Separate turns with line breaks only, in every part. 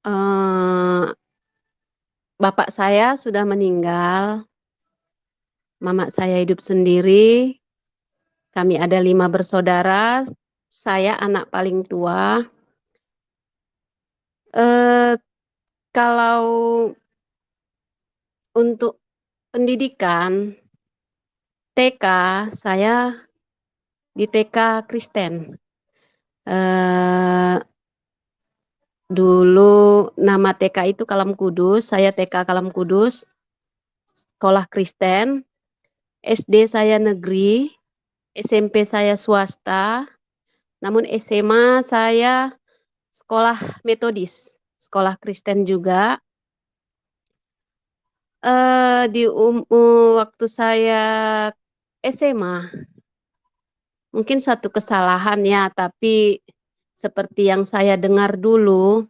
Eee, bapak saya sudah meninggal, mama saya hidup sendiri, kami ada 5 bersaudara, saya anak paling tua. Eee, kalau untuk pendidikan, TK, saya di TK Kristen. Eee, dulu nama TK itu Kalam Kudus, saya TK Kalam Kudus, sekolah Kristen. SD saya negeri, SMP saya swasta, namun SMA saya sekolah metodis, sekolah Kristen juga. Waktu saya SMA, mungkin satu kesalahan ya, tapi seperti yang saya dengar dulu,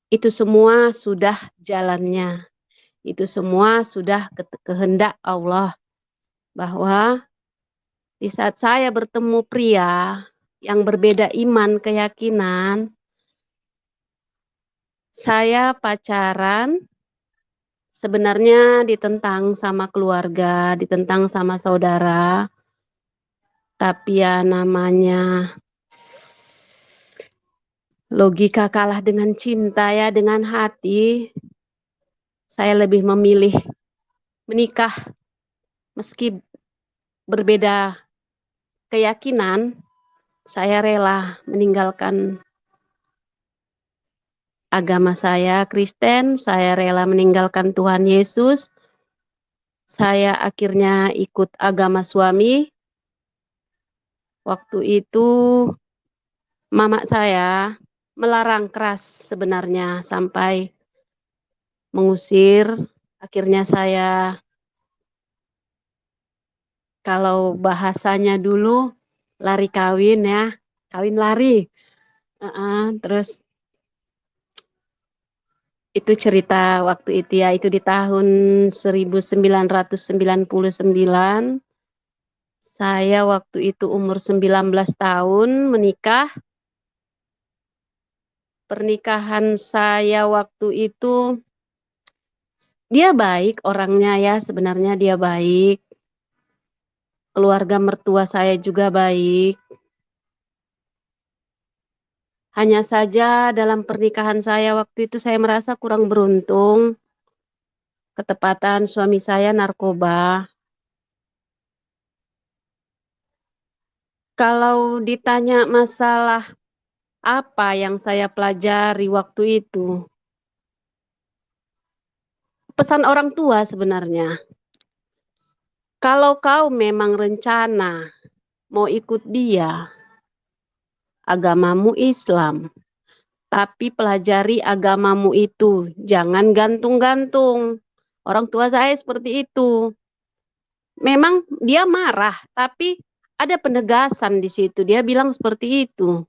itu semua sudah jalannya, itu semua sudah kehendak Allah, bahwa di saat saya bertemu pria yang berbeda iman, keyakinan, saya pacaran, sebenarnya ditentang sama keluarga, ditentang sama saudara, tapi ya namanya logika kalah dengan cinta ya, dengan hati. Saya lebih memilih menikah meski berbeda keyakinan, saya rela meninggalkan agama saya Kristen, saya rela meninggalkan Tuhan Yesus. Saya akhirnya ikut agama suami. Waktu itu mama saya melarang keras sebenarnya sampai mengusir. Akhirnya saya, kalau bahasanya dulu, lari kawin ya, kawin lari. Terus itu cerita waktu itu ya, itu di tahun 1999. Saya waktu itu umur 19 tahun menikah. Pernikahan saya waktu itu, dia baik orangnya ya, sebenarnya dia baik. Keluarga mertua saya juga baik. Hanya saja dalam pernikahan saya waktu itu saya merasa kurang beruntung. Ketepatan suami saya narkoba. Kalau ditanya masalah apa yang saya pelajari waktu itu, pesan orang tua sebenarnya. Kalau kau memang rencana mau ikut dia, agamamu Islam, tapi pelajari agamamu itu, jangan gantung-gantung. Orang tua saya seperti itu. Memang dia marah, tapi ada penegasan di situ. Dia bilang seperti itu.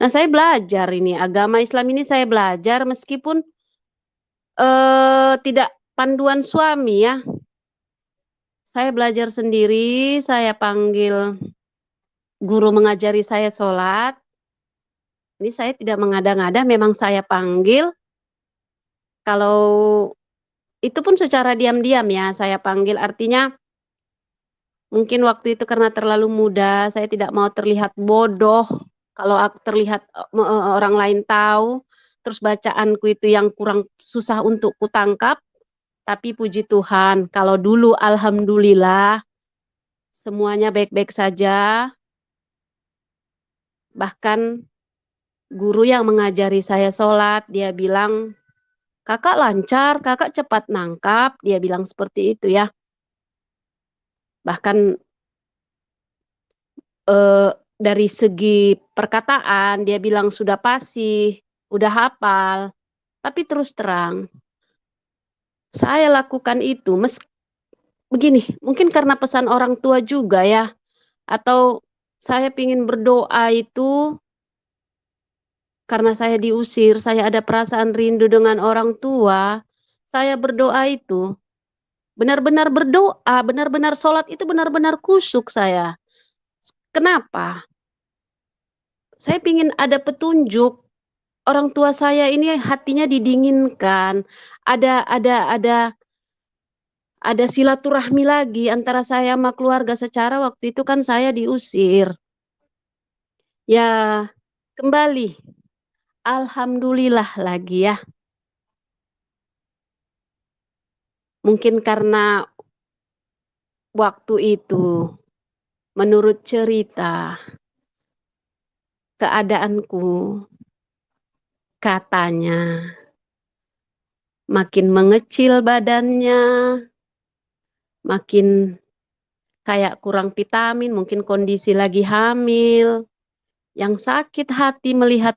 Nah, saya belajar ini, agama Islam ini saya belajar meskipun tidak panduan suami ya. Saya belajar sendiri, saya panggil guru mengajari saya sholat. Ini saya tidak mengada-ngada, memang saya panggil. Kalau itu pun secara diam-diam ya, saya panggil, artinya mungkin waktu itu karena terlalu muda, saya tidak mau terlihat bodoh. Kalau terlihat orang lain tahu, terus bacaanku itu yang kurang susah untuk kutangkap, tapi puji Tuhan, kalau dulu alhamdulillah semuanya baik-baik saja. Bahkan guru yang mengajari saya sholat, dia bilang, kakak lancar, kakak cepat nangkap, dia bilang seperti itu ya. Bahkan dari segi perkataan, dia bilang sudah fasih, udah hafal, tapi terus terang, saya lakukan itu, begini, mungkin karena pesan orang tua juga ya, atau saya ingin berdoa itu karena saya diusir, saya ada perasaan rindu dengan orang tua, saya berdoa itu, benar-benar berdoa, benar-benar sholat itu benar-benar kusyuk saya. Kenapa? Saya ingin ada petunjuk. Orang tua saya ini hatinya didinginkan. Ada silaturahmi lagi antara saya sama keluarga, secara waktu itu kan saya diusir. Ya, kembali. Alhamdulillah lagi ya. Mungkin karena waktu itu, menurut cerita, keadaanku katanya makin mengecil badannya, makin kayak kurang vitamin, mungkin kondisi lagi hamil. Yang sakit hati melihat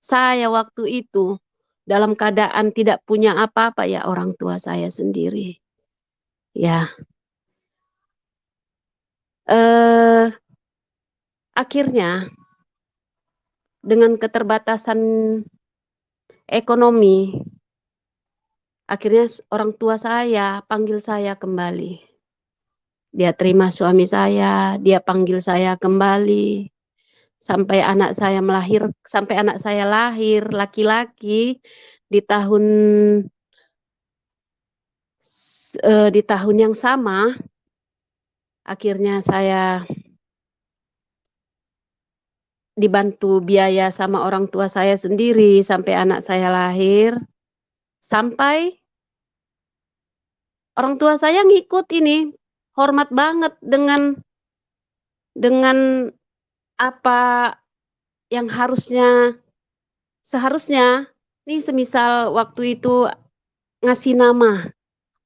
saya waktu itu dalam keadaan tidak punya apa-apa, ya orang tua saya sendiri. Ya, eh, akhirnya dengan keterbatasan ekonomi, akhirnya orang tua saya panggil saya kembali. Dia terima suami saya, dia panggil saya kembali. Sampai anak saya lahir laki-laki di tahun di tahun yang sama. Akhirnya saya dibantu biaya sama orang tua saya sendiri sampai anak saya lahir. Sampai orang tua saya ngikut ini, hormat banget dengan apa yang seharusnya. Nih semisal waktu itu ngasih nama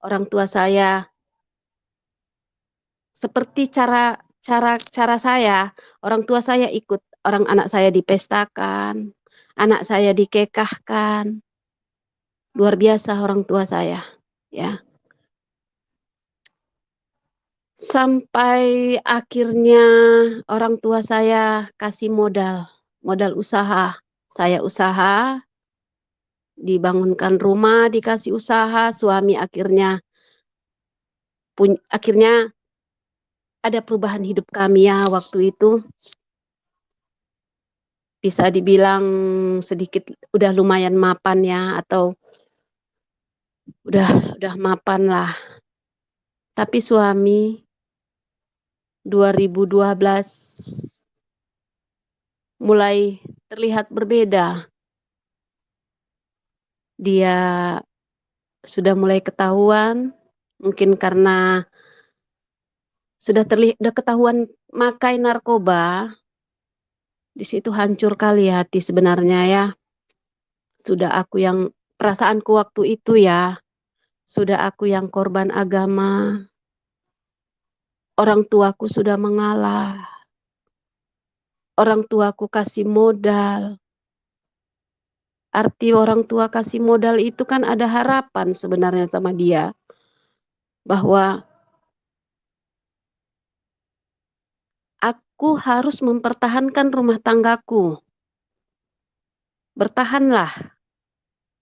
orang tua saya, seperti cara saya, orang tua saya ikut, anak saya dipestakan, anak saya dikekahkan. Luar biasa orang tua saya, ya. Sampai akhirnya orang tua saya kasih modal usaha. Saya usaha, dibangunkan rumah, dikasih usaha, suami akhirnya ada perubahan hidup kami ya waktu itu. Bisa dibilang sedikit udah lumayan mapan ya, atau udah mapan lah. Tapi suami 2012 mulai terlihat berbeda. Dia sudah mulai ketahuan, mungkin karena udah ketahuan makai narkoba. Di situ hancur kali hati sebenarnya ya. Perasaanku waktu itu ya, sudah aku yang korban agama. Orang tuaku sudah mengalah. Orang tuaku kasih modal. Arti orang tua kasih modal itu kan ada harapan sebenarnya sama dia. Bahwa aku harus mempertahankan rumah tanggaku. Bertahanlah.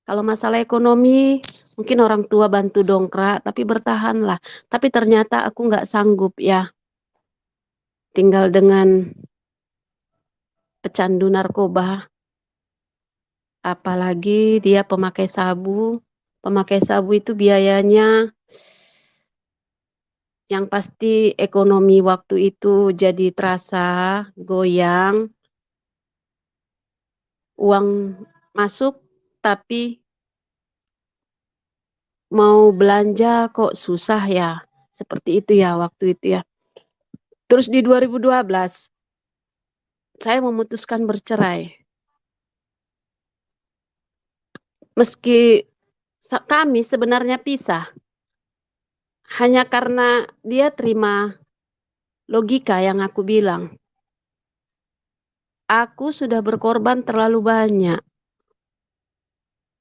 Kalau masalah ekonomi, mungkin orang tua bantu dongkrak, tapi bertahanlah. Tapi ternyata aku nggak sanggup ya. Tinggal dengan pecandu narkoba. Apalagi dia pemakai sabu. Pemakai sabu itu biayanya, yang pasti ekonomi waktu itu jadi terasa goyang. Uang masuk, tapi mau belanja kok susah ya. Seperti itu ya waktu itu ya. Terus di 2012, saya memutuskan bercerai. Meski kami sebenarnya pisah, hanya karena dia terima logika yang aku bilang. Aku sudah berkorban terlalu banyak.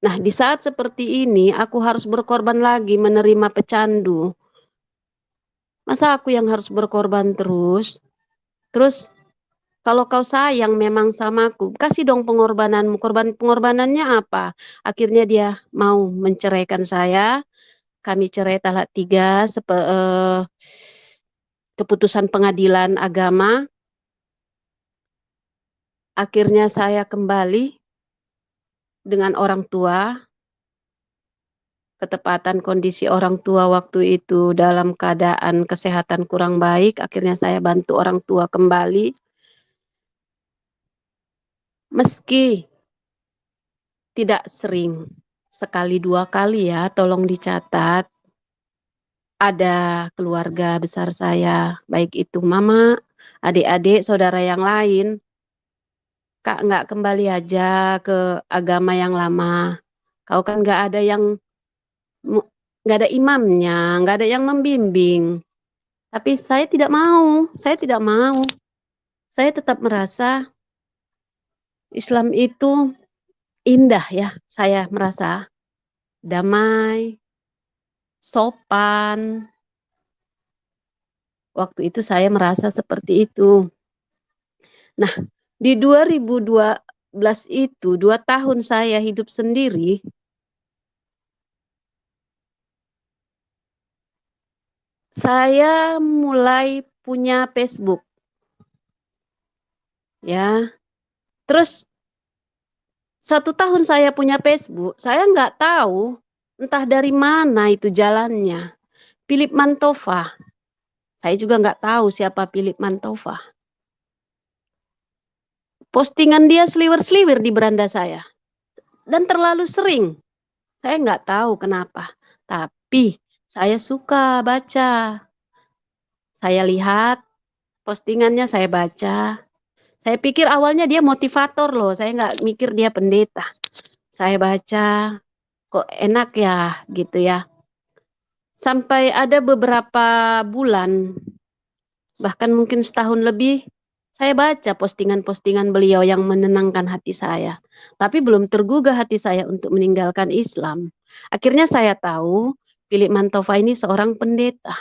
Nah, di saat seperti ini, aku harus berkorban lagi menerima pecandu. Masa aku yang harus berkorban terus? Terus, kalau kau sayang memang sama aku, kasih dong pengorbananmu. Pengorbanannya apa? Akhirnya dia mau menceraikan saya. Kami cerai talak 3, keputusan pengadilan agama. Akhirnya saya kembali dengan orang tua, ketepatan kondisi orang tua waktu itu dalam keadaan kesehatan kurang baik, akhirnya saya bantu orang tua kembali. Meski tidak sering, sekali 2 kali ya, tolong dicatat, ada keluarga besar saya, baik itu mama, adik-adik, saudara yang lain, "Kak, nggak kembali aja ke agama yang lama. Kau kan mu nggak ada imamnya, nggak ada yang membimbing." Tapi saya tidak mau, saya tidak mau. Saya tetap merasa Islam itu indah ya, saya merasa damai, sopan. Waktu itu saya merasa seperti itu. Nah, di 2012 itu, 2 tahun saya hidup sendiri, saya mulai punya Facebook, ya. Terus 1 tahun saya punya Facebook, saya nggak tahu entah dari mana itu jalannya. Philip Mantova, saya juga nggak tahu siapa Philip Mantova. Postingan dia seliwer-seliwer di beranda saya, dan terlalu sering. Saya nggak tahu kenapa, tapi saya suka baca. Saya lihat postingannya, saya baca. Saya pikir awalnya dia motivator loh, saya nggak mikir dia pendeta. Saya baca, kok enak ya gitu ya. Sampai ada beberapa bulan, bahkan mungkin setahun lebih, saya baca postingan-postingan beliau yang menenangkan hati saya. Tapi belum tergugah hati saya untuk meninggalkan Islam. Akhirnya saya tahu Philip Mantova ini seorang pendeta,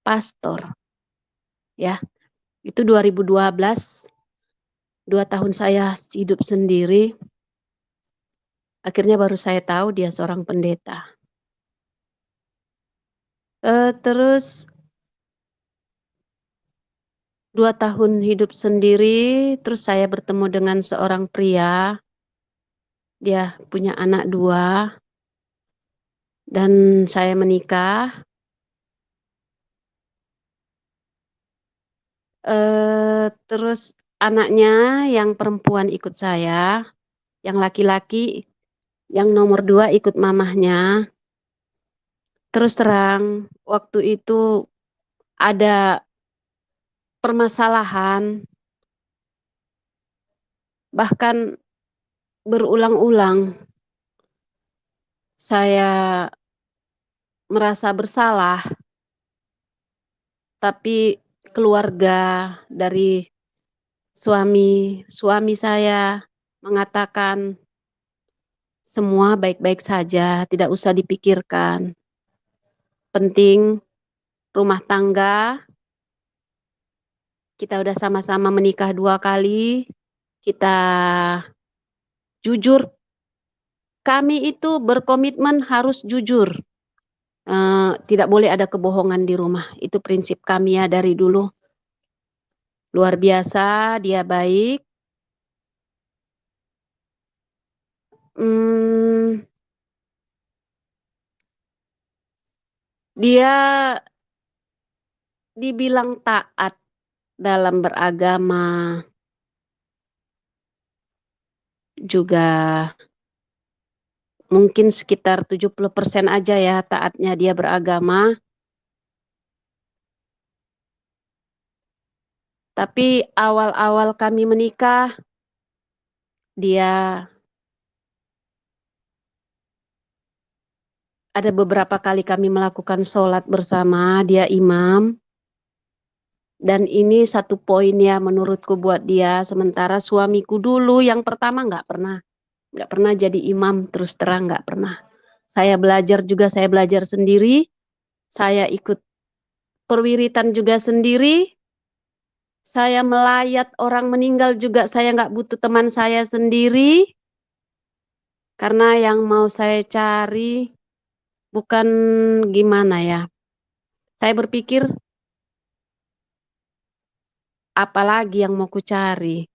pastor. Ya, itu 2012, 2 tahun saya hidup sendiri. Akhirnya baru saya tahu dia seorang pendeta. Terus 2 tahun hidup sendiri, terus saya bertemu dengan seorang pria, dia punya anak 2, dan saya menikah. Terus anaknya yang perempuan ikut saya, yang laki-laki, yang nomor 2 ikut mamahnya. Terus terang, waktu itu ada permasalahan, bahkan berulang-ulang saya merasa bersalah, tapi keluarga dari suami saya mengatakan, "Semua baik-baik saja, tidak usah dipikirkan. Penting rumah tangga, kita udah sama-sama menikah 2 kali, kita jujur, kami itu berkomitmen harus jujur, tidak boleh ada kebohongan di rumah." Itu prinsip kami ya dari dulu. Luar biasa, dia baik. Mmm, dia dibilang taat dalam beragama, juga mungkin sekitar 70% aja ya taatnya dia beragama. Tapi awal-awal kami menikah, dia ada beberapa kali kami melakukan sholat bersama, dia imam. Dan ini satu poin ya menurutku buat dia, sementara suamiku dulu yang pertama nggak pernah jadi imam, terus terang nggak pernah. Saya belajar juga, saya belajar sendiri, saya ikut perwiritan juga sendiri, saya melayat orang meninggal juga saya nggak butuh teman saya sendiri, karena yang mau saya cari bukan gimana ya, saya berpikir apalagi yang mau ku cari.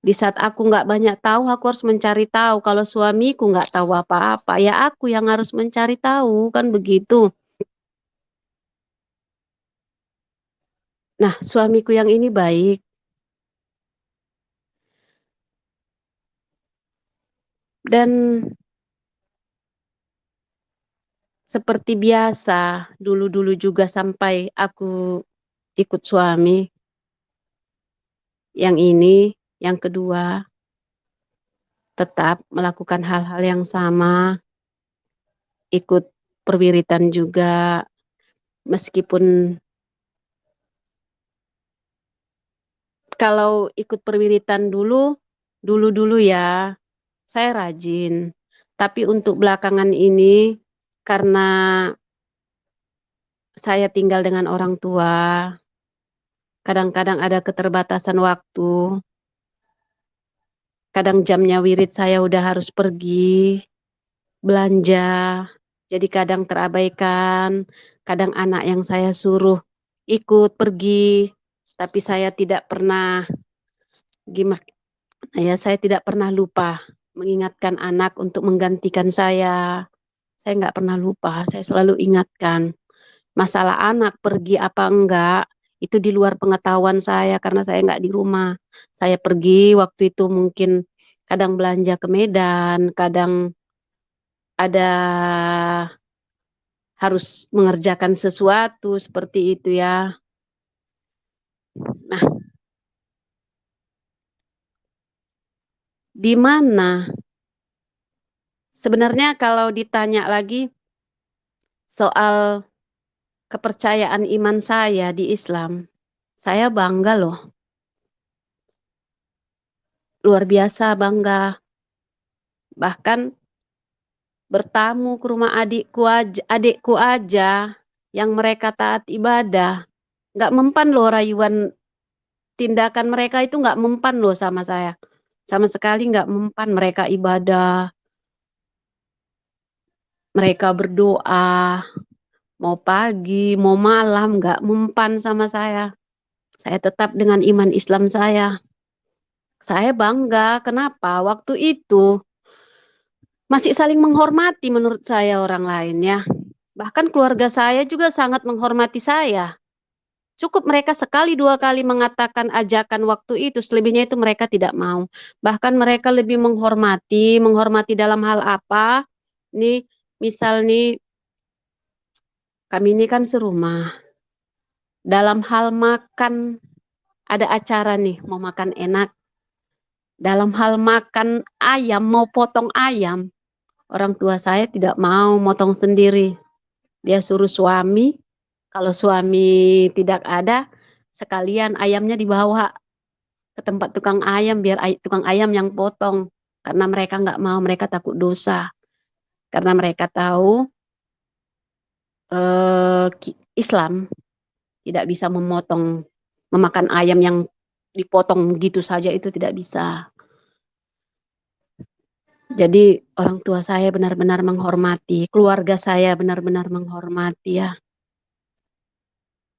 Di saat aku nggak banyak tahu, aku harus mencari tahu. Kalau suamiku nggak tahu apa-apa, ya aku yang harus mencari tahu, kan begitu. Nah, suamiku yang ini baik. Dan seperti biasa, dulu-dulu juga sampai aku ikut suami. Yang ini, yang kedua, tetap melakukan hal-hal yang sama, ikut perwiritan juga, meskipun kalau ikut perwiritan dulu-dulu ya, saya rajin. Tapi untuk belakangan ini, karena saya tinggal dengan orang tua, kadang-kadang ada keterbatasan waktu, kadang jamnya wirid saya udah harus pergi, belanja, jadi kadang terabaikan, kadang anak yang saya suruh ikut pergi, tapi saya tidak pernah, gimana ya, saya tidak pernah lupa mengingatkan anak untuk menggantikan saya. Saya nggak pernah lupa, saya selalu ingatkan. Masalah anak pergi apa enggak, itu di luar pengetahuan saya karena saya nggak di rumah. Saya pergi waktu itu mungkin kadang belanja ke Medan, kadang ada harus mengerjakan sesuatu seperti itu ya. Nah, di mana? Sebenarnya kalau ditanya lagi soal kepercayaan iman saya di Islam, saya bangga loh, luar biasa bangga. Bahkan bertamu ke rumah adikku aja yang mereka taat ibadah, nggak mempan loh rayuan tindakan mereka itu nggak mempan loh sama saya. Sama sekali nggak mempan mereka ibadah, mereka berdoa, mau pagi, mau malam, nggak mempan sama saya. Saya tetap dengan iman Islam saya. Saya bangga, kenapa? Waktu itu masih saling menghormati menurut saya orang lain ya. Bahkan keluarga saya juga sangat menghormati saya. Cukup mereka sekali dua kali mengatakan ajakan waktu itu, selebihnya itu mereka tidak mau. Bahkan mereka lebih menghormati dalam hal apa? Nih, misal nih, kami ini kan serumah. Dalam hal makan, ada acara nih, mau makan enak. Dalam hal makan ayam, mau potong ayam, orang tua saya tidak mau motong sendiri. Dia suruh suami, kalau suami tidak ada, sekalian ayamnya dibawa ke tempat tukang ayam, biar tukang ayam yang potong. Karena mereka nggak mau, mereka takut dosa. Karena mereka tahu Islam tidak bisa memakan ayam yang dipotong gitu saja, itu tidak bisa. Jadi orang tua saya benar-benar menghormati, keluarga saya benar-benar menghormati ya.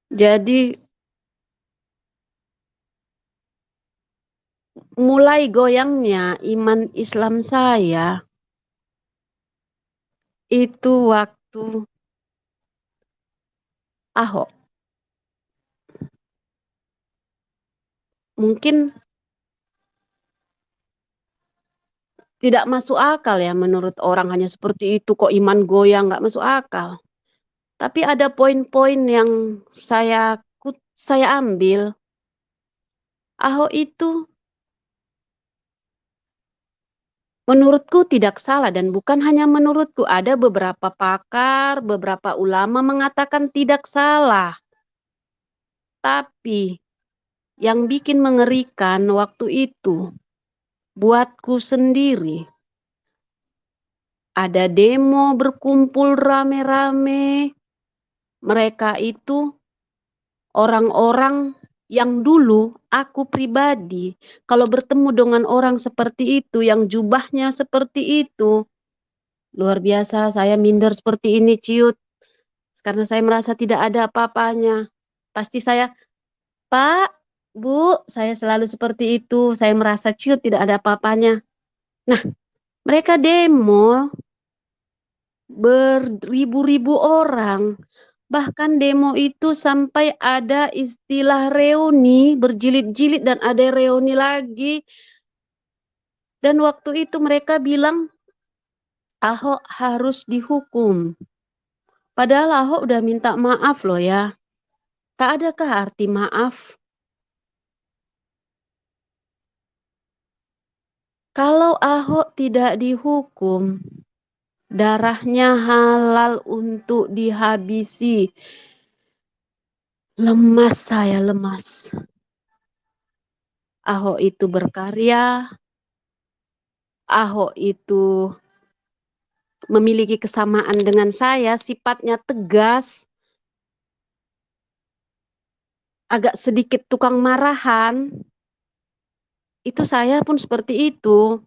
Jadi mulai goyangnya iman Islam saya itu waktu Ahok. Mungkin tidak masuk akal ya menurut orang, hanya seperti itu kok iman goyang, nggak masuk akal. Tapi ada poin-poin yang saya ambil. Ahok itu menurutku tidak salah, dan bukan hanya menurutku, ada beberapa pakar, beberapa ulama mengatakan tidak salah. Tapi yang bikin mengerikan waktu itu, buatku sendiri, ada demo berkumpul rame-rame. Mereka itu orang-orang yang dulu aku pribadi, kalau bertemu dengan orang seperti itu, yang jubahnya seperti itu, luar biasa saya minder seperti ini, ciut. Karena saya merasa tidak ada apa-apanya. Pasti saya, Pak, Bu, saya selalu seperti itu. Saya merasa ciut, tidak ada apa-apanya. Nah, mereka demo beribu-ribu orang. Bahkan demo itu sampai ada istilah reuni, berjilid-jilid dan ada reuni lagi. Dan waktu itu mereka bilang Ahok harus dihukum. Padahal Ahok udah minta maaf loh ya. Tak adakah arti maaf? Kalau Ahok tidak dihukum, darahnya halal untuk dihabisi. Lemas saya, lemas. Ahok itu berkarya, Ahok itu memiliki kesamaan dengan saya, sifatnya tegas, agak sedikit tukang marahan. Itu saya pun seperti itu.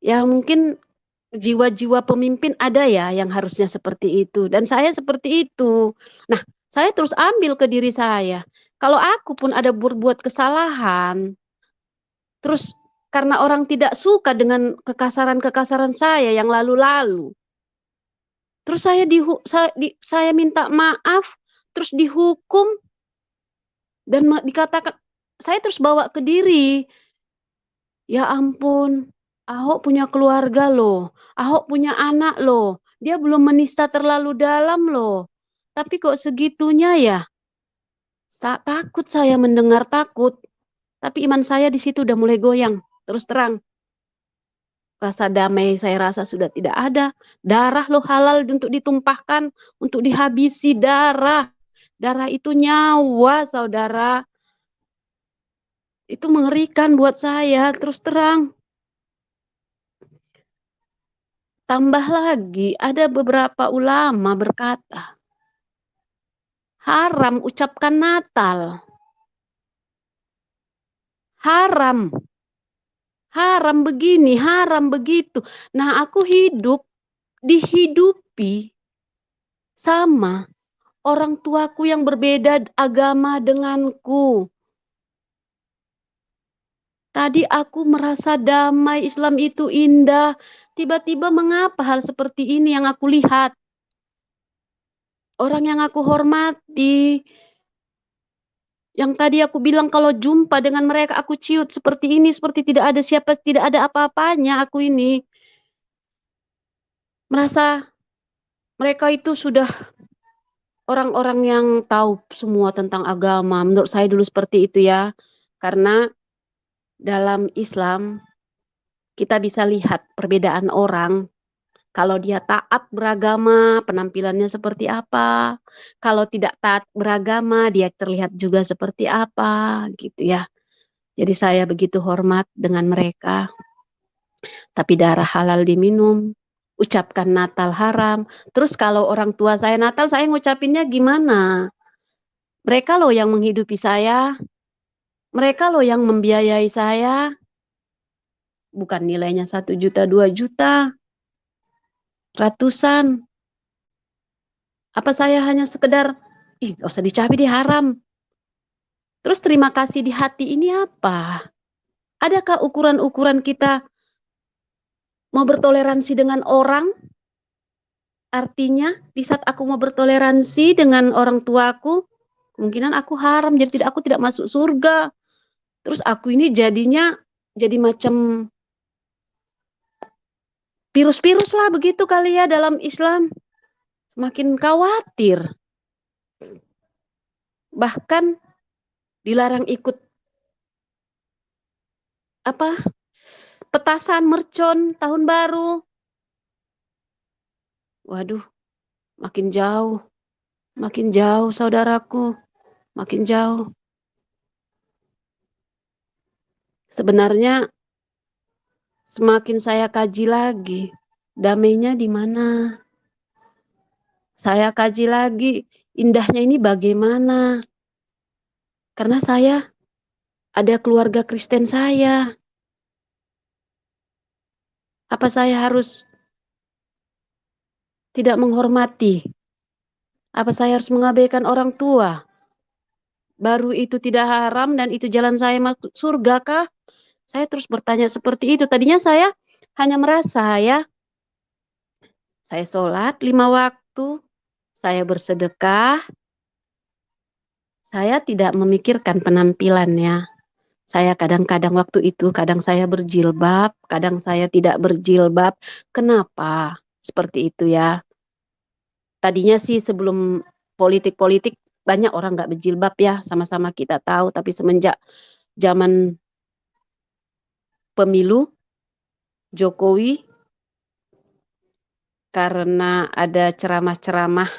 Ya mungkin jiwa-jiwa pemimpin ada ya yang harusnya seperti itu. Dan saya seperti itu. Nah, saya terus ambil ke diri saya. Kalau aku pun ada berbuat kesalahan, terus karena orang tidak suka dengan kekasaran-kekasaran saya yang lalu-lalu, terus saya minta maaf, terus dihukum, dan dikatakan, saya terus bawa ke diri, ya ampun, Ahok punya keluarga loh, Ahok punya anak loh, dia belum menista terlalu dalam loh. Tapi kok segitunya ya? Takut saya mendengar takut. Tapi iman saya di situ udah mulai goyang. Terus terang, rasa damai saya rasa sudah tidak ada. Darah loh halal untuk ditumpahkan, untuk dihabisi darah. Darah itu nyawa, saudara. Itu mengerikan buat saya, terus terang. Tambah lagi, ada beberapa ulama berkata, haram ucapkan Natal. Haram. Haram begini, haram begitu. Nah, aku dihidupi sama orang tuaku yang berbeda agama denganku. Tadi aku merasa damai, Islam itu indah. Tiba-tiba mengapa hal seperti ini yang aku lihat? Orang yang aku hormati, yang tadi aku bilang kalau jumpa dengan mereka aku ciut seperti ini, seperti tidak ada siapa, tidak ada apa-apanya aku ini. Merasa mereka itu sudah orang-orang yang tahu semua tentang agama. Menurut saya dulu seperti itu ya. Karena dalam Islam kita bisa lihat perbedaan orang. Kalau dia taat beragama, penampilannya seperti apa. Kalau tidak taat beragama, dia terlihat juga seperti apa, gitu ya. Jadi saya begitu hormat dengan mereka. Tapi darah halal diminum, ucapkan Natal haram. Terus kalau orang tua saya Natal, saya ngucapinnya gimana? Mereka loh yang menghidupi saya, mereka loh yang membiayai saya, bukan nilainya 1 juta, 2 juta, ratusan. Apa saya hanya sekedar, ih gak usah dicapai di haram. Terus terima kasih di hati ini apa? Adakah ukuran-ukuran kita mau bertoleransi dengan orang? Artinya di saat aku mau bertoleransi dengan orang tuaku, kemungkinan aku haram, jadi aku tidak masuk surga. Terus aku ini jadinya jadi macam virus-virus lah begitu kali ya dalam Islam. Semakin khawatir. Bahkan dilarang ikut apa? Petasan mercon tahun baru. Waduh, makin jauh saudaraku, makin jauh. Sebenarnya semakin saya kaji lagi, damainya di mana? Saya kaji lagi, indahnya ini bagaimana? Karena saya ada keluarga Kristen saya. Apa saya harus tidak menghormati? Apa saya harus mengabaikan orang tua? baru itu tidak haram dan itu jalan saya masuk surga kah? Saya terus bertanya seperti itu. Tadinya saya hanya merasa ya, saya sholat 5 waktu, saya bersedekah, saya tidak memikirkan penampilannya. Saya kadang-kadang waktu itu, kadang saya berjilbab, kadang saya tidak berjilbab. Kenapa? Seperti itu ya. Tadinya sih sebelum politik-politik banyak orang nggak berjilbab ya, sama-sama kita tahu. Tapi semenjak zaman pemilu Jokowi, karena ada ceramah-ceramah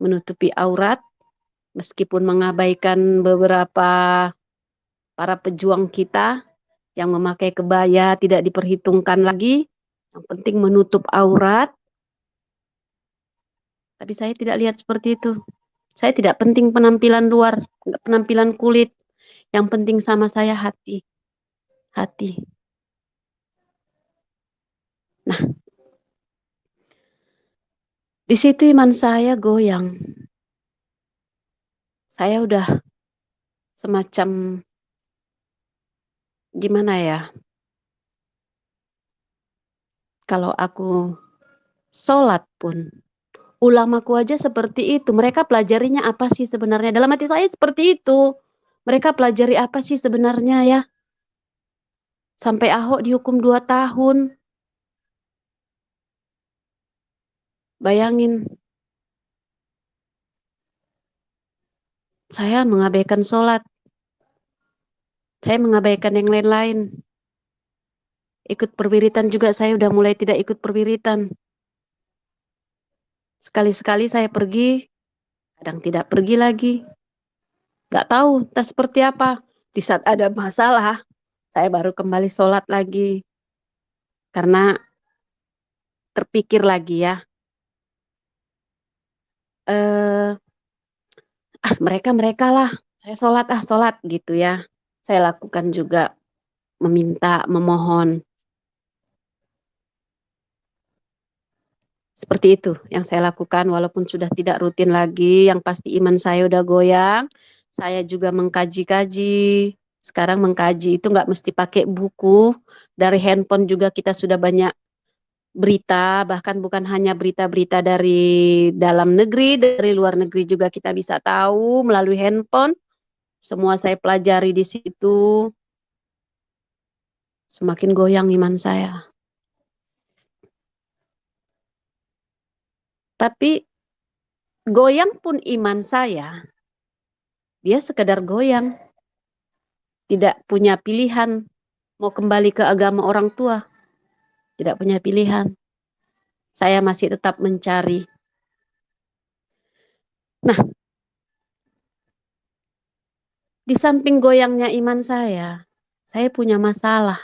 menutupi aurat, meskipun mengabaikan beberapa para pejuang kita yang memakai kebaya tidak diperhitungkan lagi, yang penting menutup aurat. Tapi saya tidak lihat seperti itu. Saya tidak penting penampilan luar, penampilan kulit. Yang penting sama saya hati. Hati. Nah, di situ iman saya goyang. Saya udah semacam gimana ya? Kalau aku sholat pun, ulamaku aja seperti itu. Mereka pelajarinya apa sih sebenarnya? Dalam hati saya seperti itu. Mereka pelajari apa sih sebenarnya ya? Sampai Ahok dihukum 2 tahun. Bayangin, saya mengabaikan sholat. Saya mengabaikan yang lain-lain. Ikut perwiritan juga saya udah mulai tidak ikut perwiritan. Sekali-sekali saya pergi, kadang tidak pergi lagi. Gak tahu entah seperti apa. Di saat ada masalah, saya baru kembali sholat lagi. Karena terpikir lagi ya. Eh, mereka lah. Saya sholat gitu ya. Saya lakukan juga meminta, memohon. Seperti itu yang saya lakukan walaupun sudah tidak rutin lagi. Yang pasti iman saya udah goyang. Saya juga mengkaji-kaji. Sekarang mengkaji itu nggak mesti pakai buku. Dari handphone juga kita sudah banyak berita. Bahkan bukan hanya berita-berita dari dalam negeri. Dari luar negeri juga kita bisa tahu melalui handphone. Semua saya pelajari di situ. Semakin goyang iman saya. Tapi goyang pun iman saya. Dia sekedar goyang. Tidak punya pilihan mau kembali ke agama orang tua. Tidak punya pilihan. Saya masih tetap mencari. Nah, di samping goyangnya iman saya punya masalah.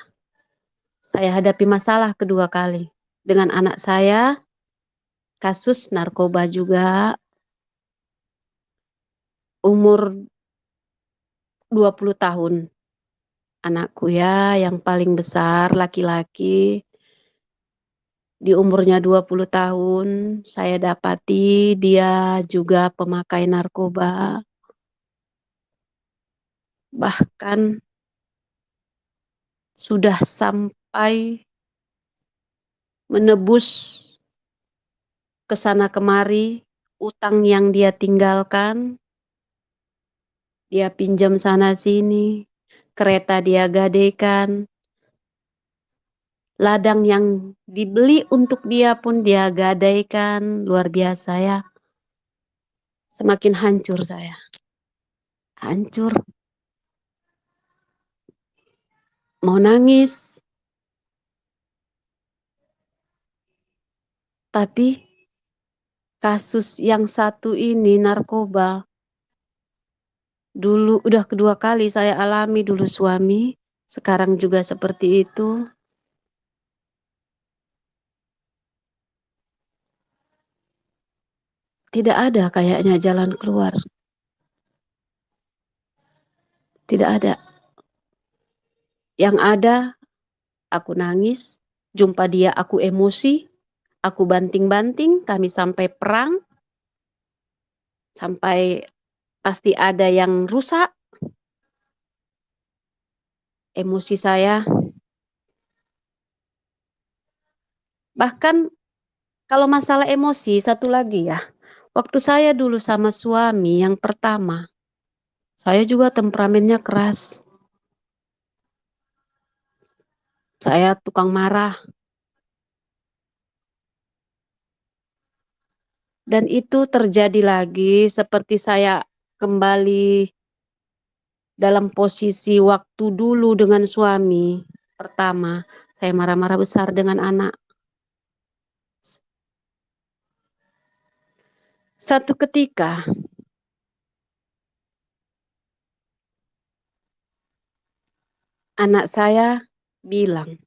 Saya hadapi masalah kedua kali. Dengan anak saya, kasus narkoba juga. Umur 20 tahun. Anakku ya, yang paling besar, laki-laki. Di umurnya 20 tahun, saya dapati dia juga pemakai narkoba. Bahkan sudah sampai menebus ke sana kemari utang yang dia tinggalkan. Dia pinjam sana sini, kereta dia gadaikan, ladang yang dibeli untuk dia pun dia gadaikan. Luar biasa ya. Semakin hancur saya. Hancur. Mau nangis. Tapi kasus yang satu ini narkoba. Dulu udah kedua kali saya alami, dulu suami, sekarang juga seperti itu. Tidak ada kayaknya jalan keluar. Tidak ada. Yang ada aku nangis, jumpa dia aku emosi, aku banting-banting, kami sampai perang, sampai pasti ada yang rusak emosi saya. Bahkan kalau masalah emosi, satu lagi ya. Waktu saya dulu sama suami yang pertama, saya juga temperamennya keras. Saya tukang marah. Dan itu terjadi lagi seperti saya kembali dalam posisi waktu dulu dengan suami pertama. Saya marah-marah besar dengan anak. Satu ketika, anak saya bilang,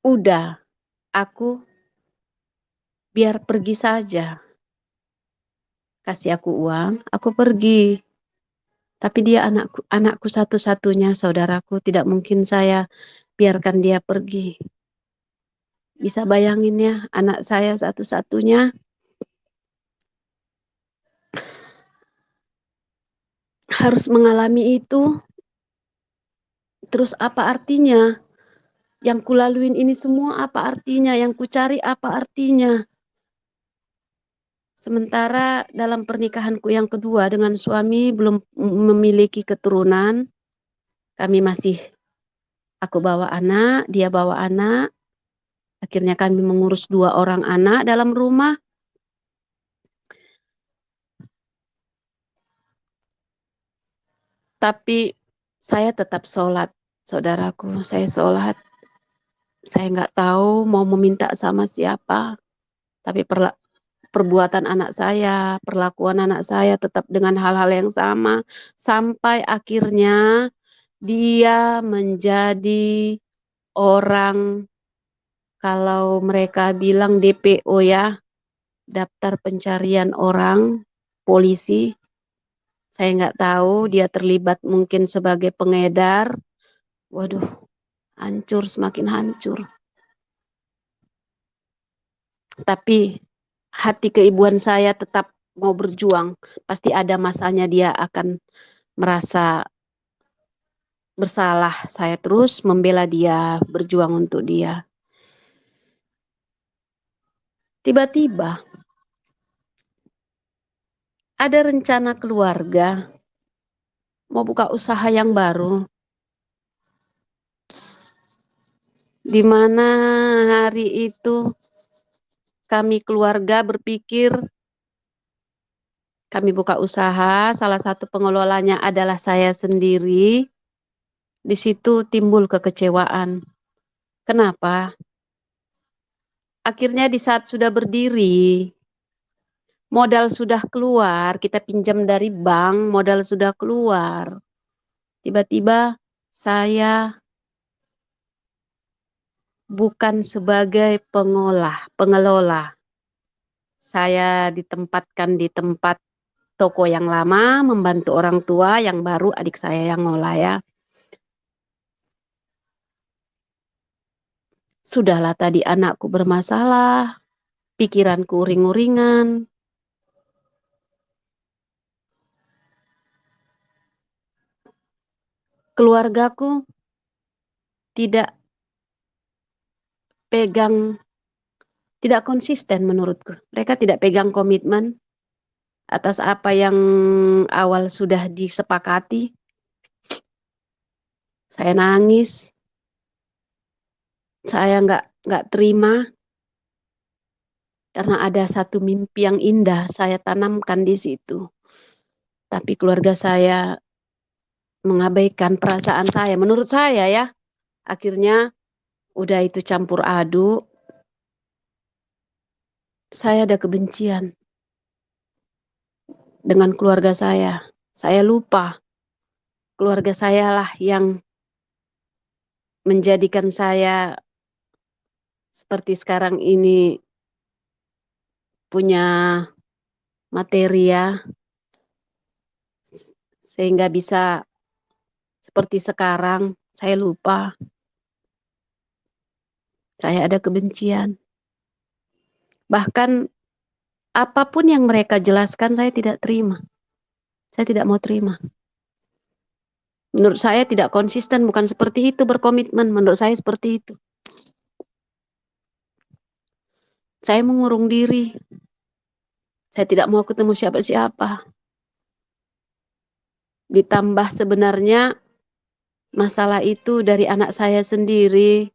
udah, aku biar pergi saja. Kasih aku uang, aku pergi. Tapi dia anakku satu-satunya, saudaraku. Tidak mungkin saya biarkan dia pergi. Bisa bayangin ya, anak saya satu-satunya harus mengalami itu. Terus apa artinya? Yang kulaluin ini semua apa artinya? Yang kucari apa artinya? Sementara dalam pernikahanku yang kedua dengan suami belum memiliki keturunan. Kami masih, aku bawa anak, dia bawa anak. Akhirnya kami mengurus 2 orang anak dalam rumah. Tapi saya tetap sholat, saudaraku. Saya sholat. Saya nggak tahu mau meminta sama siapa. Tapi perbuatan anak saya, perlakuan anak saya tetap dengan hal-hal yang sama. Sampai akhirnya dia menjadi orang, kalau mereka bilang DPO ya, daftar pencarian orang, polisi. Saya nggak tahu dia terlibat mungkin sebagai pengedar. Waduh, hancur, semakin hancur. Tapi hati keibuan saya tetap mau berjuang. Pasti ada masanya dia akan merasa bersalah. Saya terus membela dia, berjuang untuk dia. Tiba-tiba ada rencana keluarga mau buka usaha yang baru. Di mana hari itu kami keluarga berpikir kami buka usaha, salah satu pengelolanya adalah saya sendiri. Di situ timbul kekecewaan. Kenapa? Akhirnya di saat sudah berdiri, modal sudah keluar, kita pinjam dari bank, modal sudah keluar. Tiba-tiba saya bukan sebagai pengelola. Saya ditempatkan di tempat toko yang lama, membantu orang tua, yang baru adik saya yang ngolah ya. Sudahlah tadi anakku bermasalah, pikiranku uring-uringan. Keluargaku tidak pegang, tidak konsisten menurutku. Mereka tidak pegang komitmen atas apa yang awal sudah disepakati. Saya nangis, saya nggak terima karena ada satu mimpi yang indah saya tanamkan di situ. Tapi keluarga saya mengabaikan perasaan saya. Menurut saya ya, akhirnya udah itu campur aduk. Saya ada kebencian dengan keluarga saya. Saya lupa keluarga saya lah yang menjadikan saya seperti sekarang ini punya materi ya, sehingga bisa seperti sekarang. Saya lupa, saya ada kebencian. Bahkan Apapun yang mereka jelaskan saya tidak terima. Saya tidak mau terima. Menurut saya tidak konsisten, bukan seperti itu berkomitmen. Menurut saya seperti itu. Saya mengurung diri. Saya tidak mau ketemu siapa-siapa. Ditambah sebenarnya masalah itu dari anak saya sendiri.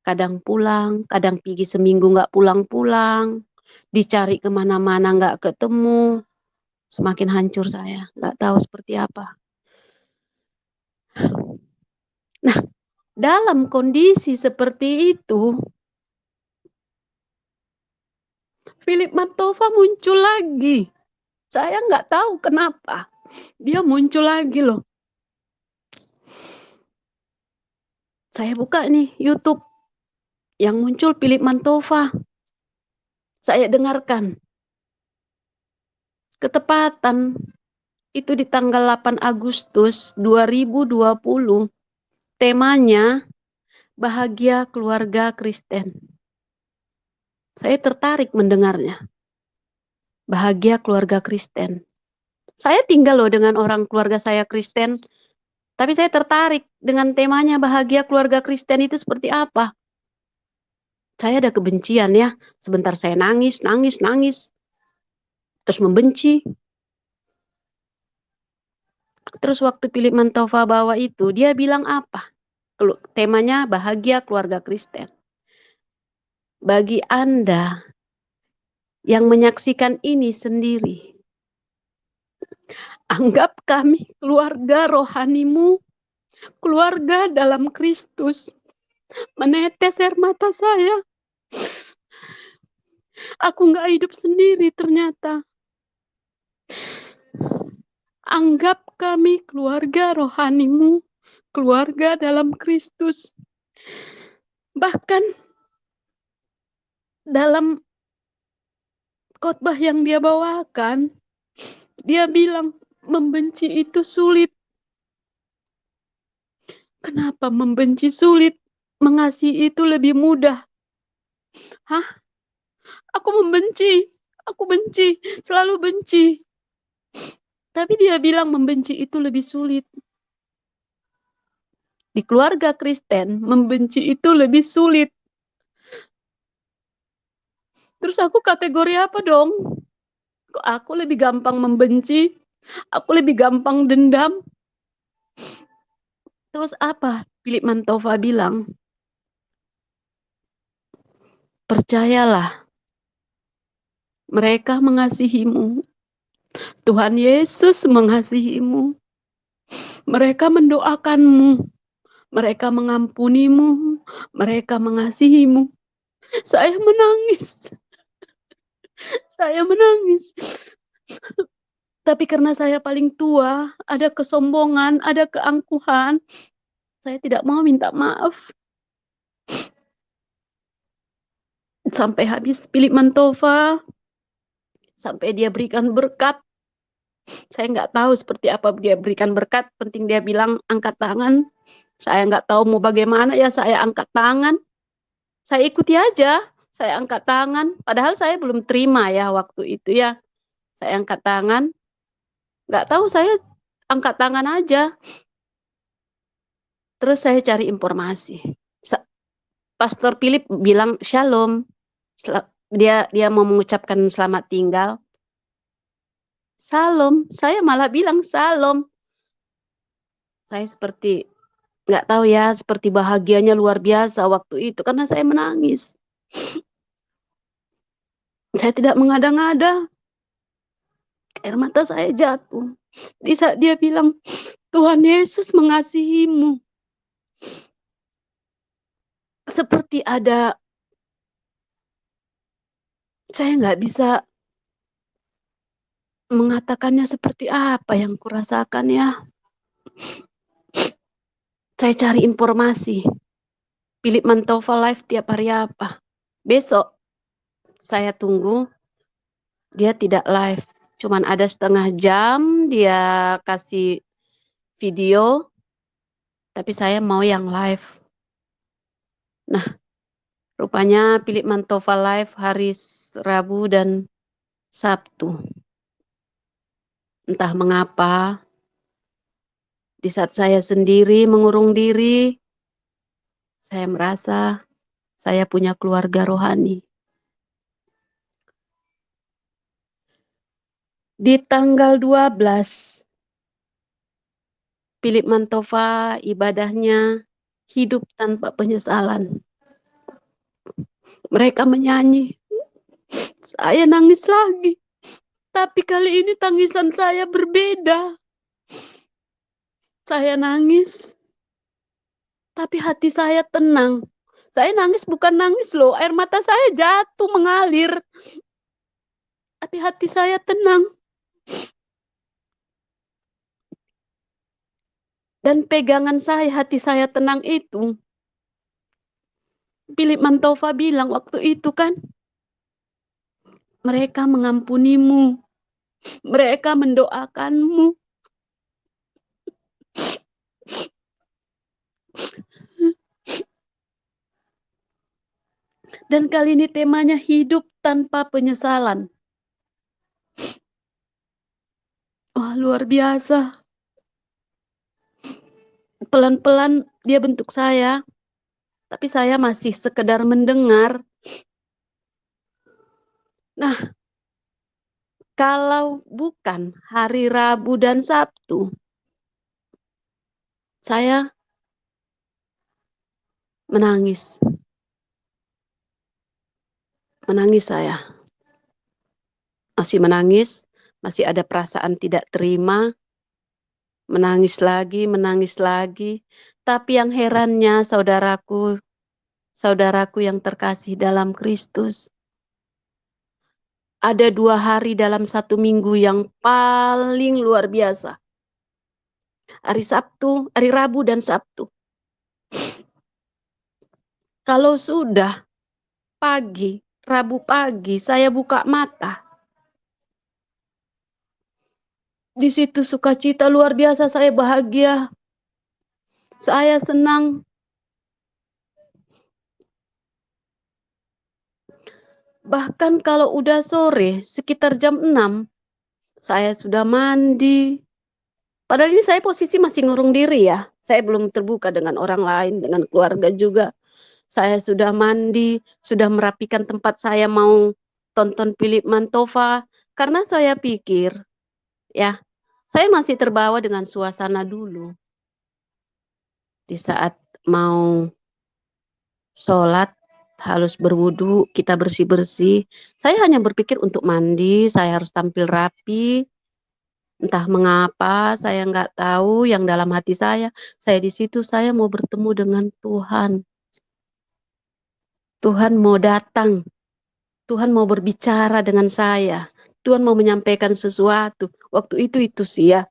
Kadang pulang, kadang pergi seminggu nggak pulang-pulang. Dicari kemana-mana nggak ketemu. Semakin hancur saya. Nggak tahu seperti apa. Nah, dalam kondisi seperti itu, Philip Mantova muncul lagi. Saya nggak tahu kenapa. Dia muncul lagi loh. Saya buka nih YouTube. Yang muncul Philip Mantova. Saya dengarkan. Ketepatan itu di tanggal 8 Agustus 2020. Temanya Bahagia Keluarga Kristen. Saya tertarik mendengarnya. Bahagia Keluarga Kristen. Saya tinggal loh dengan orang keluarga saya Kristen. Tapi saya tertarik dengan temanya Bahagia Keluarga Kristen itu seperti apa. Saya ada kebencian ya. Sebentar saya nangis. Terus membenci. Terus waktu Philip Mantova bawa itu, dia bilang apa? Temanya Bahagia Keluarga Kristen. Bagi Anda yang menyaksikan ini sendiri, anggap kami keluarga rohanimu, keluarga dalam Kristus. Menetes air mata saya. Aku nggak hidup sendiri ternyata. Anggap kami keluarga rohanimu, keluarga dalam Kristus. Bahkan dalam khotbah yang dia bawakan, dia bilang membenci itu sulit. Kenapa membenci sulit? Mengasihi itu lebih mudah. Hah? Aku membenci. Aku benci. Selalu benci. Tapi dia bilang membenci itu lebih sulit. Di keluarga Kristen, membenci itu lebih sulit. Terus aku kategori apa dong? Kok aku lebih gampang membenci? Aku lebih gampang dendam? Terus apa? Philip Mantova bilang, percayalah, mereka mengasihimu. Tuhan Yesus mengasihimu. Mereka mendoakanmu. Mereka mengampunimu. Mereka mengasihimu. Saya menangis. Saya menangis. Tapi karena saya paling tua, ada kesombongan, ada keangkuhan, saya tidak mau minta maaf. Sampai habis Philip Mantova, sampai dia berikan berkat. Saya nggak tahu seperti apa dia berikan berkat, penting dia bilang angkat tangan. Saya nggak tahu mau bagaimana ya, saya angkat tangan. Saya ikuti aja, saya angkat tangan. Padahal saya belum terima ya waktu itu ya. Saya angkat tangan, nggak tahu saya angkat tangan aja. Terus saya cari informasi. Pastor Philip bilang shalom. Dia mau mengucapkan selamat tinggal. Salam. Saya malah bilang salam. Saya seperti nggak tahu ya, seperti bahagianya luar biasa waktu itu karena saya menangis. Saya tidak mengada-ngada. Air mata saya jatuh. Di saat dia bilang, Tuhan Yesus mengasihimu. Seperti ada, saya nggak bisa mengatakannya seperti apa yang kurasakan ya. Saya cari informasi. Philip Mantova live tiap hari apa. Besok saya tunggu, dia tidak live. Cuman ada setengah jam dia kasih video, tapi saya mau yang live. Nah, rupanya Philip Mantova live hari Rabu dan Sabtu. Entah mengapa, di saat saya sendiri mengurung diri, saya merasa saya punya keluarga rohani. Di tanggal 12, Philip Mantova ibadahnya hidup tanpa penyesalan. Mereka menyanyi, saya nangis lagi. Tapi kali ini tangisan saya berbeda. Saya nangis, tapi hati saya tenang. Saya nangis bukan nangis loh, air mata saya jatuh mengalir. Tapi hati saya tenang. Dan pegangan saya, hati saya tenang itu. Philip Mantova bilang waktu itu kan, mereka mengampunimu, mereka mendoakanmu. Dan kali ini temanya hidup tanpa penyesalan. Wah, luar biasa. Pelan-pelan dia bentuk saya, tapi saya masih sekedar mendengar. Nah, kalau bukan hari Rabu dan Sabtu, saya menangis. Menangis saya. Masih menangis, masih ada perasaan tidak terima. Menangis lagi, menangis lagi. Tapi yang herannya saudaraku, saudaraku yang terkasih dalam Kristus. Ada 2 hari dalam 1 minggu yang paling luar biasa. Hari Sabtu, hari Rabu dan Sabtu. Kalau sudah pagi, Rabu pagi, saya buka mata. Di situ sukacita luar biasa, saya bahagia. Saya senang. Bahkan kalau udah sore, sekitar jam 6, saya sudah mandi. Padahal ini saya posisi masih ngurung diri ya. Saya belum terbuka dengan orang lain, dengan keluarga juga. Saya sudah mandi, sudah merapikan tempat saya mau tonton Philip Mantova. Karena saya pikir, ya, saya masih terbawa dengan suasana dulu. Di saat mau sholat, harus berwudu, kita bersih-bersih. Saya hanya berpikir untuk mandi, saya harus tampil rapi. Entah mengapa, saya nggak tahu yang dalam hati saya di situ saya mau bertemu dengan Tuhan. Tuhan mau datang, Tuhan mau berbicara dengan saya. Tuhan mau menyampaikan sesuatu. Waktu itu sih ya.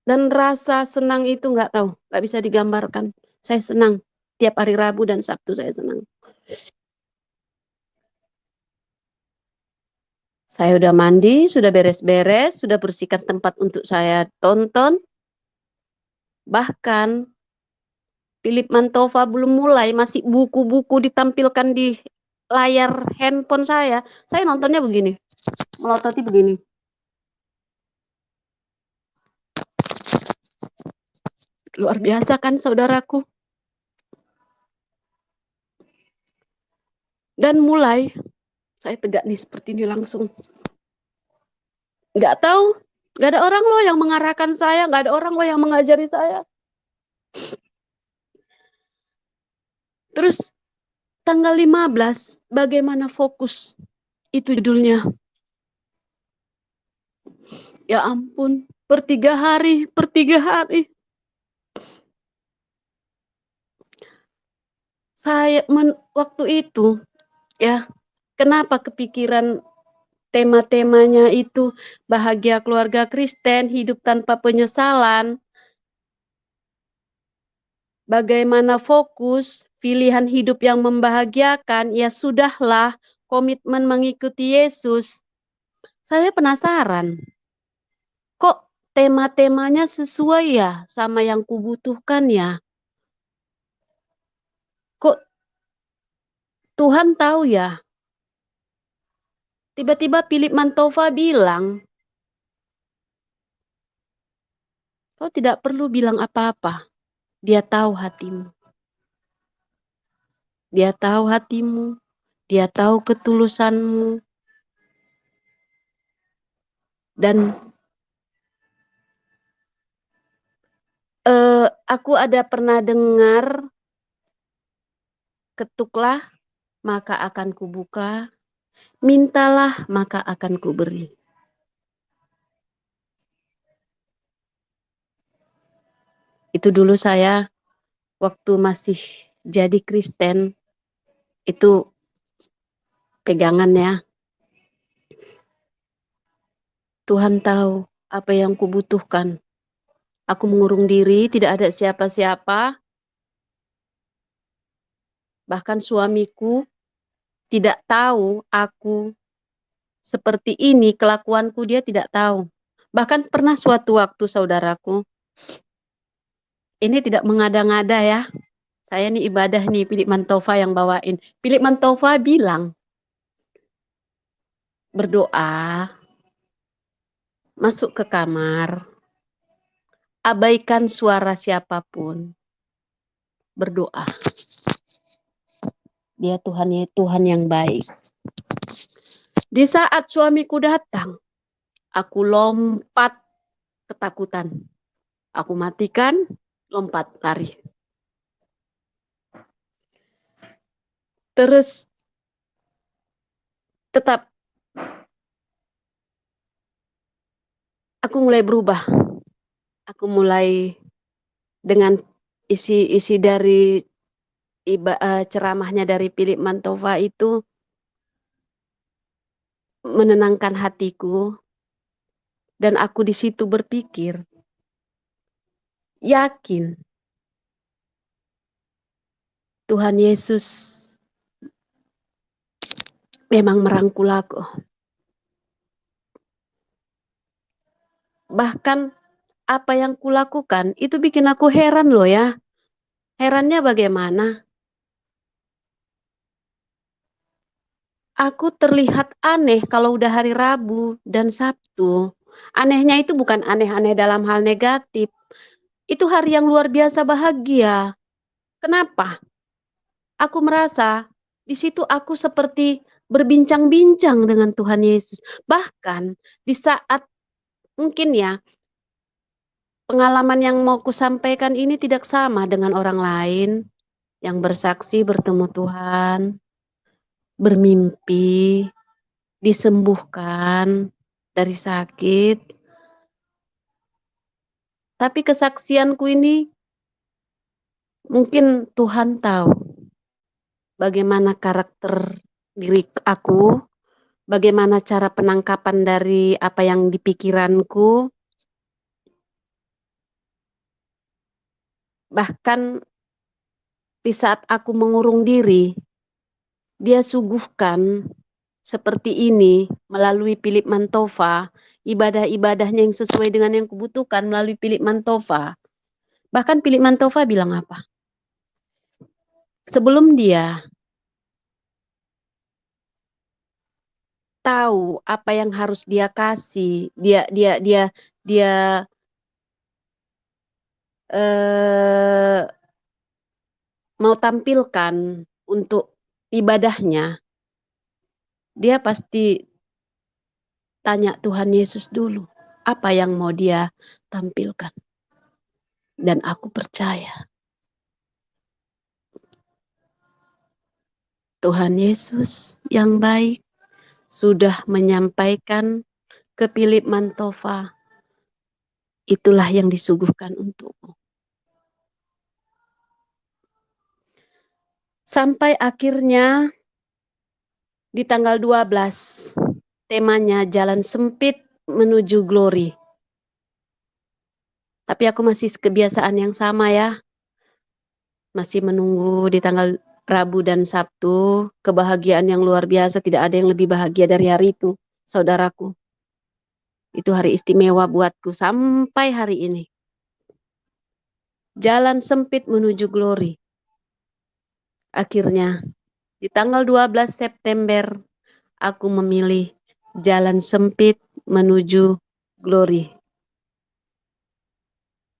Dan rasa senang itu nggak tahu, nggak bisa digambarkan. Saya senang. Tiap hari Rabu dan Sabtu saya senang. Saya udah mandi, sudah beres-beres, sudah bersihkan tempat untuk saya tonton. Bahkan Philip Mantova belum mulai, masih buku-buku ditampilkan di layar handphone saya. Saya nontonnya begini, melototi begini. Luar biasa kan saudaraku. Dan mulai, saya tegak nih seperti ini langsung. Nggak tahu, nggak ada orang loh yang mengarahkan saya, nggak ada orang loh yang mengajari saya. Terus tanggal 15, bagaimana fokus? Itu judulnya. Ya ampun, per 3 hari. Saya waktu itu, ya, kenapa kepikiran tema-temanya itu bahagia keluarga Kristen, hidup tanpa penyesalan, bagaimana fokus, pilihan hidup yang membahagiakan, ya sudahlah, komitmen mengikuti Yesus. Saya penasaran, kok tema-temanya sesuai ya sama yang kubutuhkan ya? Kok Tuhan tahu ya? Tiba-tiba Philip Mantova bilang, kau tidak perlu bilang apa-apa. Dia tahu hatimu. Dia tahu hatimu. Dia tahu ketulusanmu. Dan aku ada pernah dengar, ketuklah maka akan kubuka, mintalah maka akan kuberi. Itu dulu saya waktu masih jadi Kristen, itu pegangannya. Tuhan tahu apa yang kubutuhkan. Aku mengurung diri, tidak ada siapa-siapa. Bahkan suamiku tidak tahu aku seperti ini, kelakuanku dia tidak tahu. Bahkan pernah suatu waktu saudaraku, ini tidak mengada-ngada ya. Saya nih ibadah nih, Philip Mantova yang bawain. Philip Mantova bilang, berdoa, masuk ke kamar, abaikan suara siapapun, berdoa. Dia Tuhan yang baik. Di saat suamiku datang, aku lompat ketakutan. Aku matikan, lompat lari. Terus tetap aku mulai berubah. Aku mulai dengan isi dari ceramahnya dari Philip Mantova itu menenangkan hatiku. Dan aku di situ berpikir, yakin Tuhan Yesus memang merangkul aku. Bahkan apa yang kulakukan itu bikin aku heran loh ya. Herannya bagaimana? Aku terlihat aneh kalau udah hari Rabu dan Sabtu. Anehnya itu bukan aneh-aneh dalam hal negatif. Itu hari yang luar biasa bahagia. Kenapa? Aku merasa di situ aku seperti berbincang-bincang dengan Tuhan Yesus. Bahkan di saat mungkin ya pengalaman yang mau kusampaikan ini tidak sama dengan orang lain yang bersaksi bertemu Tuhan, bermimpi, disembuhkan dari sakit. Tapi kesaksianku ini mungkin Tuhan tahu bagaimana karakter diri aku, bagaimana cara penangkapan dari apa yang dipikiranku. Bahkan di saat aku mengurung diri, dia suguhkan seperti ini melalui Philip Mantova, ibadah-ibadahnya yang sesuai dengan yang kubutuhkan melalui Philip Mantova. Bahkan Philip Mantova bilang apa? Sebelum dia tahu apa yang harus dia kasih, dia mau tampilkan untuk ibadahnya, dia pasti tanya Tuhan Yesus dulu, apa yang mau dia tampilkan. Dan aku percaya Tuhan Yesus yang baik sudah menyampaikan ke Philip Mantova, itulah yang disuguhkan untukmu. Sampai akhirnya di tanggal 12, temanya jalan sempit menuju glory. Tapi aku masih kebiasaan yang sama ya. Masih menunggu di tanggal Rabu dan Sabtu, kebahagiaan yang luar biasa, tidak ada yang lebih bahagia dari hari itu, saudaraku. Itu hari istimewa buatku sampai hari ini. Jalan sempit menuju glory. Akhirnya, di tanggal 12 September, aku memilih jalan sempit menuju glory.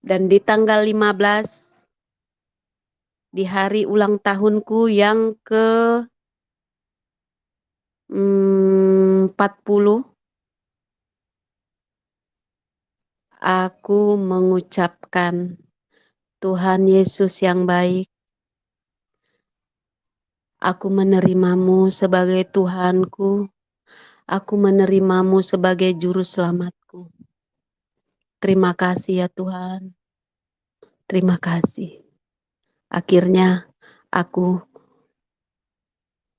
Dan di tanggal 15, di hari ulang tahunku yang ke 40, aku mengucapkan, Tuhan Yesus yang baik, aku menerimamu sebagai Tuhanku, aku menerimamu sebagai juru selamatku. Terima kasih ya Tuhan, terima kasih. Akhirnya aku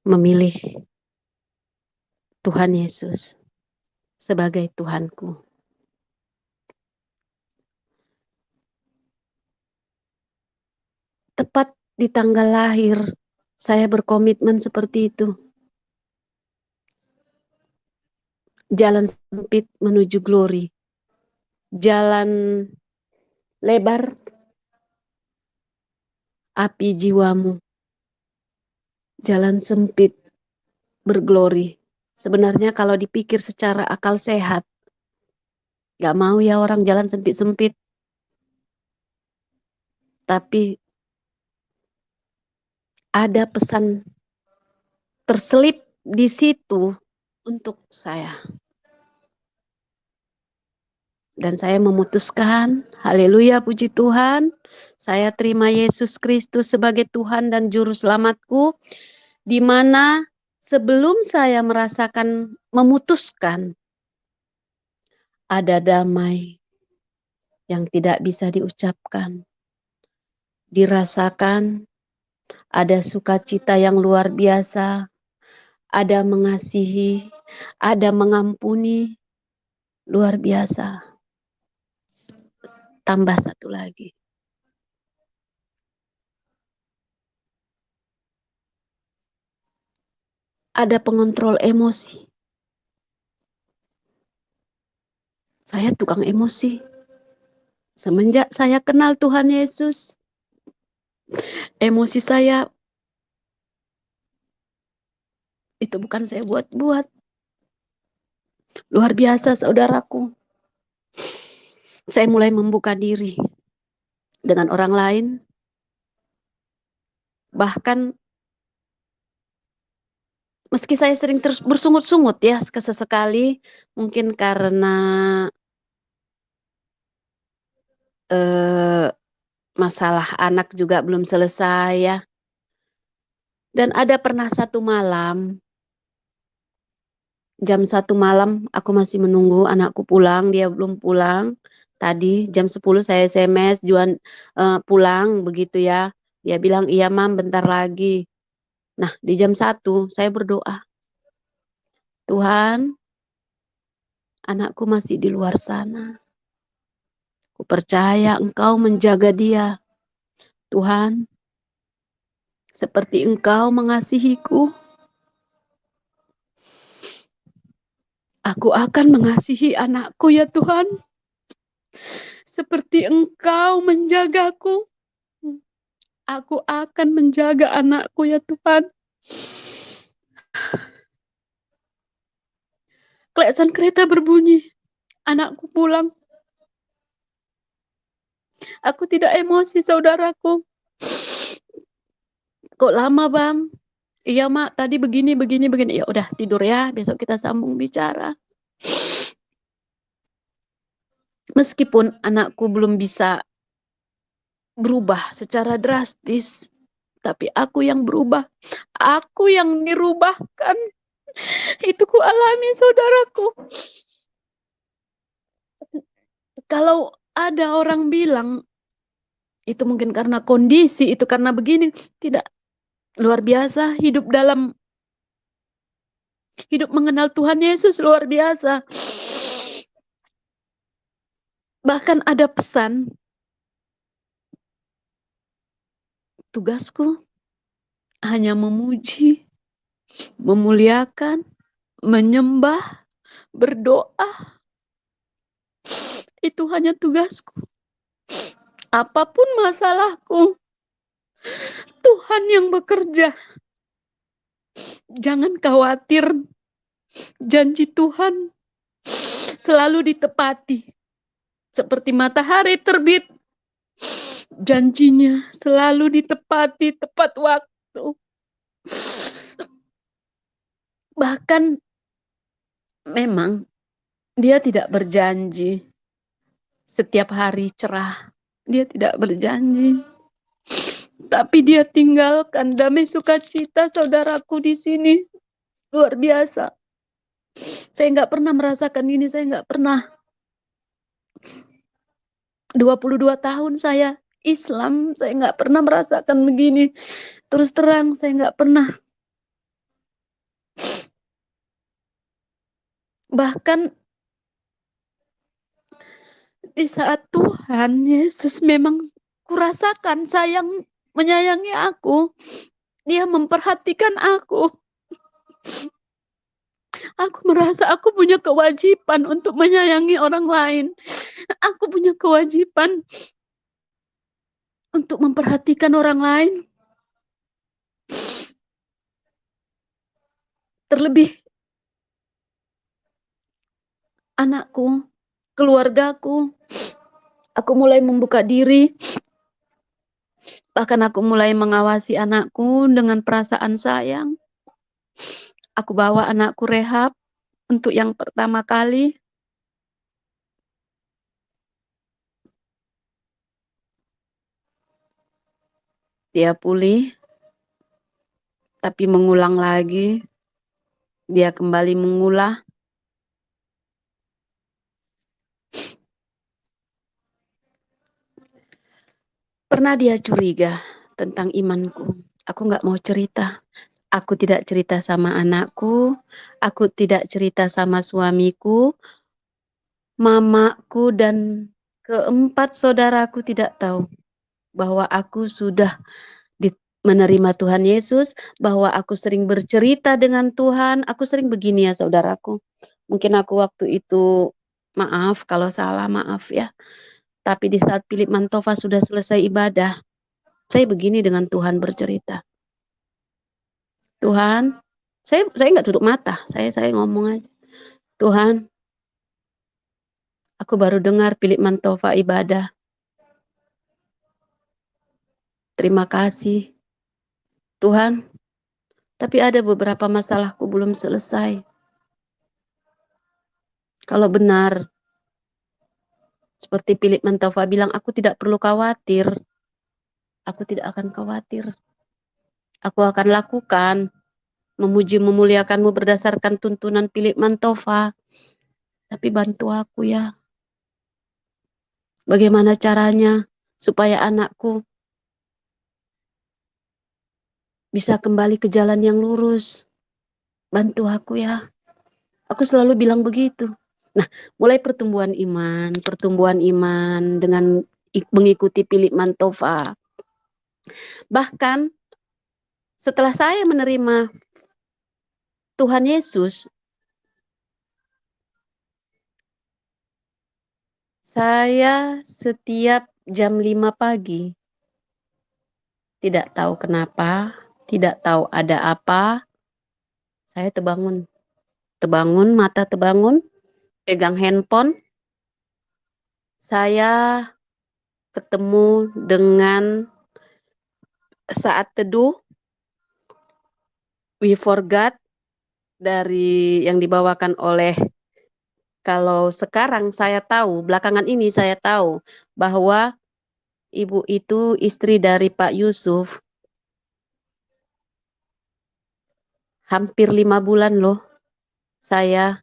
memilih Tuhan Yesus sebagai Tuhanku. Tepat di tanggal lahir, saya berkomitmen seperti itu. Jalan sempit menuju glory. Jalan lebar, api jiwamu. Jalan sempit, berglori. Sebenarnya kalau dipikir secara akal sehat, gak mau ya orang jalan sempit-sempit. Tapi ada pesan terselip di situ untuk saya. Dan saya memutuskan, haleluya puji Tuhan, saya terima Yesus Kristus sebagai Tuhan dan Juru Selamatku, di mana sebelum saya memutuskan, ada damai yang tidak bisa diucapkan, dirasakan, ada sukacita yang luar biasa, ada mengasihi, ada mengampuni, luar biasa. Tambah satu lagi. Ada pengontrol emosi. Saya tukang emosi. Semenjak saya kenal Tuhan Yesus, emosi saya itu bukan saya buat-buat. Luar biasa saudaraku. Saya mulai membuka diri dengan orang lain. Bahkan meski saya sering terus bersungut-sungut ya sesekali, mungkin karena masalah anak juga belum selesai ya. Dan ada pernah satu malam, jam 1 malam aku masih menunggu anakku pulang, dia belum pulang. Tadi jam 10 saya SMS, Juan pulang begitu ya. Dia bilang, iya mam bentar lagi. Nah di jam 1 saya berdoa. Tuhan, anakku masih di luar sana. Ku percaya Engkau menjaga dia. Tuhan, seperti Engkau mengasihiku, aku akan mengasihi anakku ya Tuhan. Seperti Engkau menjagaku, aku akan menjaga anakku ya Tuhan. Klakson kereta berbunyi, anakku pulang. Aku tidak emosi saudaraku. Kok lama bang? Iya mak, tadi begini. Ya udah tidur ya, besok kita sambung bicara. Meskipun anakku belum bisa berubah secara drastis, tapi aku yang berubah. Aku yang dirubahkan. Itu ku alami saudaraku. Kalau ada orang bilang, itu mungkin karena kondisi, itu karena begini. Tidak. Luar biasa hidup mengenal Tuhan Yesus luar biasa. Bahkan ada pesan, tugasku hanya memuji, memuliakan, menyembah, berdoa. Itu hanya tugasku. Apapun masalahku, Tuhan yang bekerja. Jangan khawatir
Janji Tuhan selalu ditepati. Seperti matahari terbit, janjinya selalu ditepati tepat waktu. Bahkan memang dia tidak berjanji setiap hari cerah. Dia tidak berjanji. Tapi dia tinggalkan damai sukacita saudaraku di sini. Luar biasa. Saya nggak pernah merasakan ini. Saya nggak pernah. 22 tahun saya Islam. Saya nggak pernah merasakan begini. Terus terang saya nggak pernah. Bahkan di saat Tuhan Yesus memang kurasakan sayang menyayangi aku. Dia memperhatikan aku. Aku merasa aku punya kewajiban untuk menyayangi orang lain. Aku punya kewajiban untuk memperhatikan orang lain. Terlebih anakku, keluargaku. Aku mulai membuka diri. Bahkan aku mulai mengawasi anakku dengan perasaan sayang. Aku bawa anakku rehab untuk yang pertama kali. Dia pulih, tapi mengulang lagi. Dia kembali mengulah. Pernah dia curiga tentang imanku. Aku nggak mau cerita. Aku tidak cerita sama anakku. Aku tidak cerita sama suamiku. Mamaku dan keempat saudaraku tidak tahu bahwa aku sudah menerima Tuhan Yesus, bahwa aku sering bercerita dengan Tuhan. Aku sering begini ya saudaraku. Mungkin aku waktu itu, maaf kalau salah, maaf ya. Tapi di saat Philip Mantova sudah selesai ibadah, saya begini dengan Tuhan bercerita. Tuhan, saya nggak tutup mata, saya ngomong aja. Tuhan, aku baru dengar Philip Mantova ibadah. Terima kasih. Tuhan, tapi ada beberapa masalahku belum selesai. Kalau benar, seperti Philip Mantova bilang, aku tidak perlu khawatir. Aku tidak akan khawatir. Aku akan lakukan, memuji memuliakanmu berdasarkan tuntunan Philip Mantova. Tapi bantu aku ya. Bagaimana caranya supaya anakku bisa kembali ke jalan yang lurus. Bantu aku ya. Aku selalu bilang begitu. Nah, mulai pertumbuhan iman dengan mengikuti Philip Mantova. Bahkan setelah saya menerima Tuhan Yesus, saya setiap jam 5 pagi, tidak tahu kenapa, tidak tahu ada apa, saya terbangun. Mata terbangun, pegang handphone, saya ketemu dengan saat teduh, We Forgot, dari yang dibawakan oleh, kalau sekarang saya tahu, belakangan ini saya tahu bahwa ibu itu istri dari Pak Yusuf. Hampir 5 bulan loh saya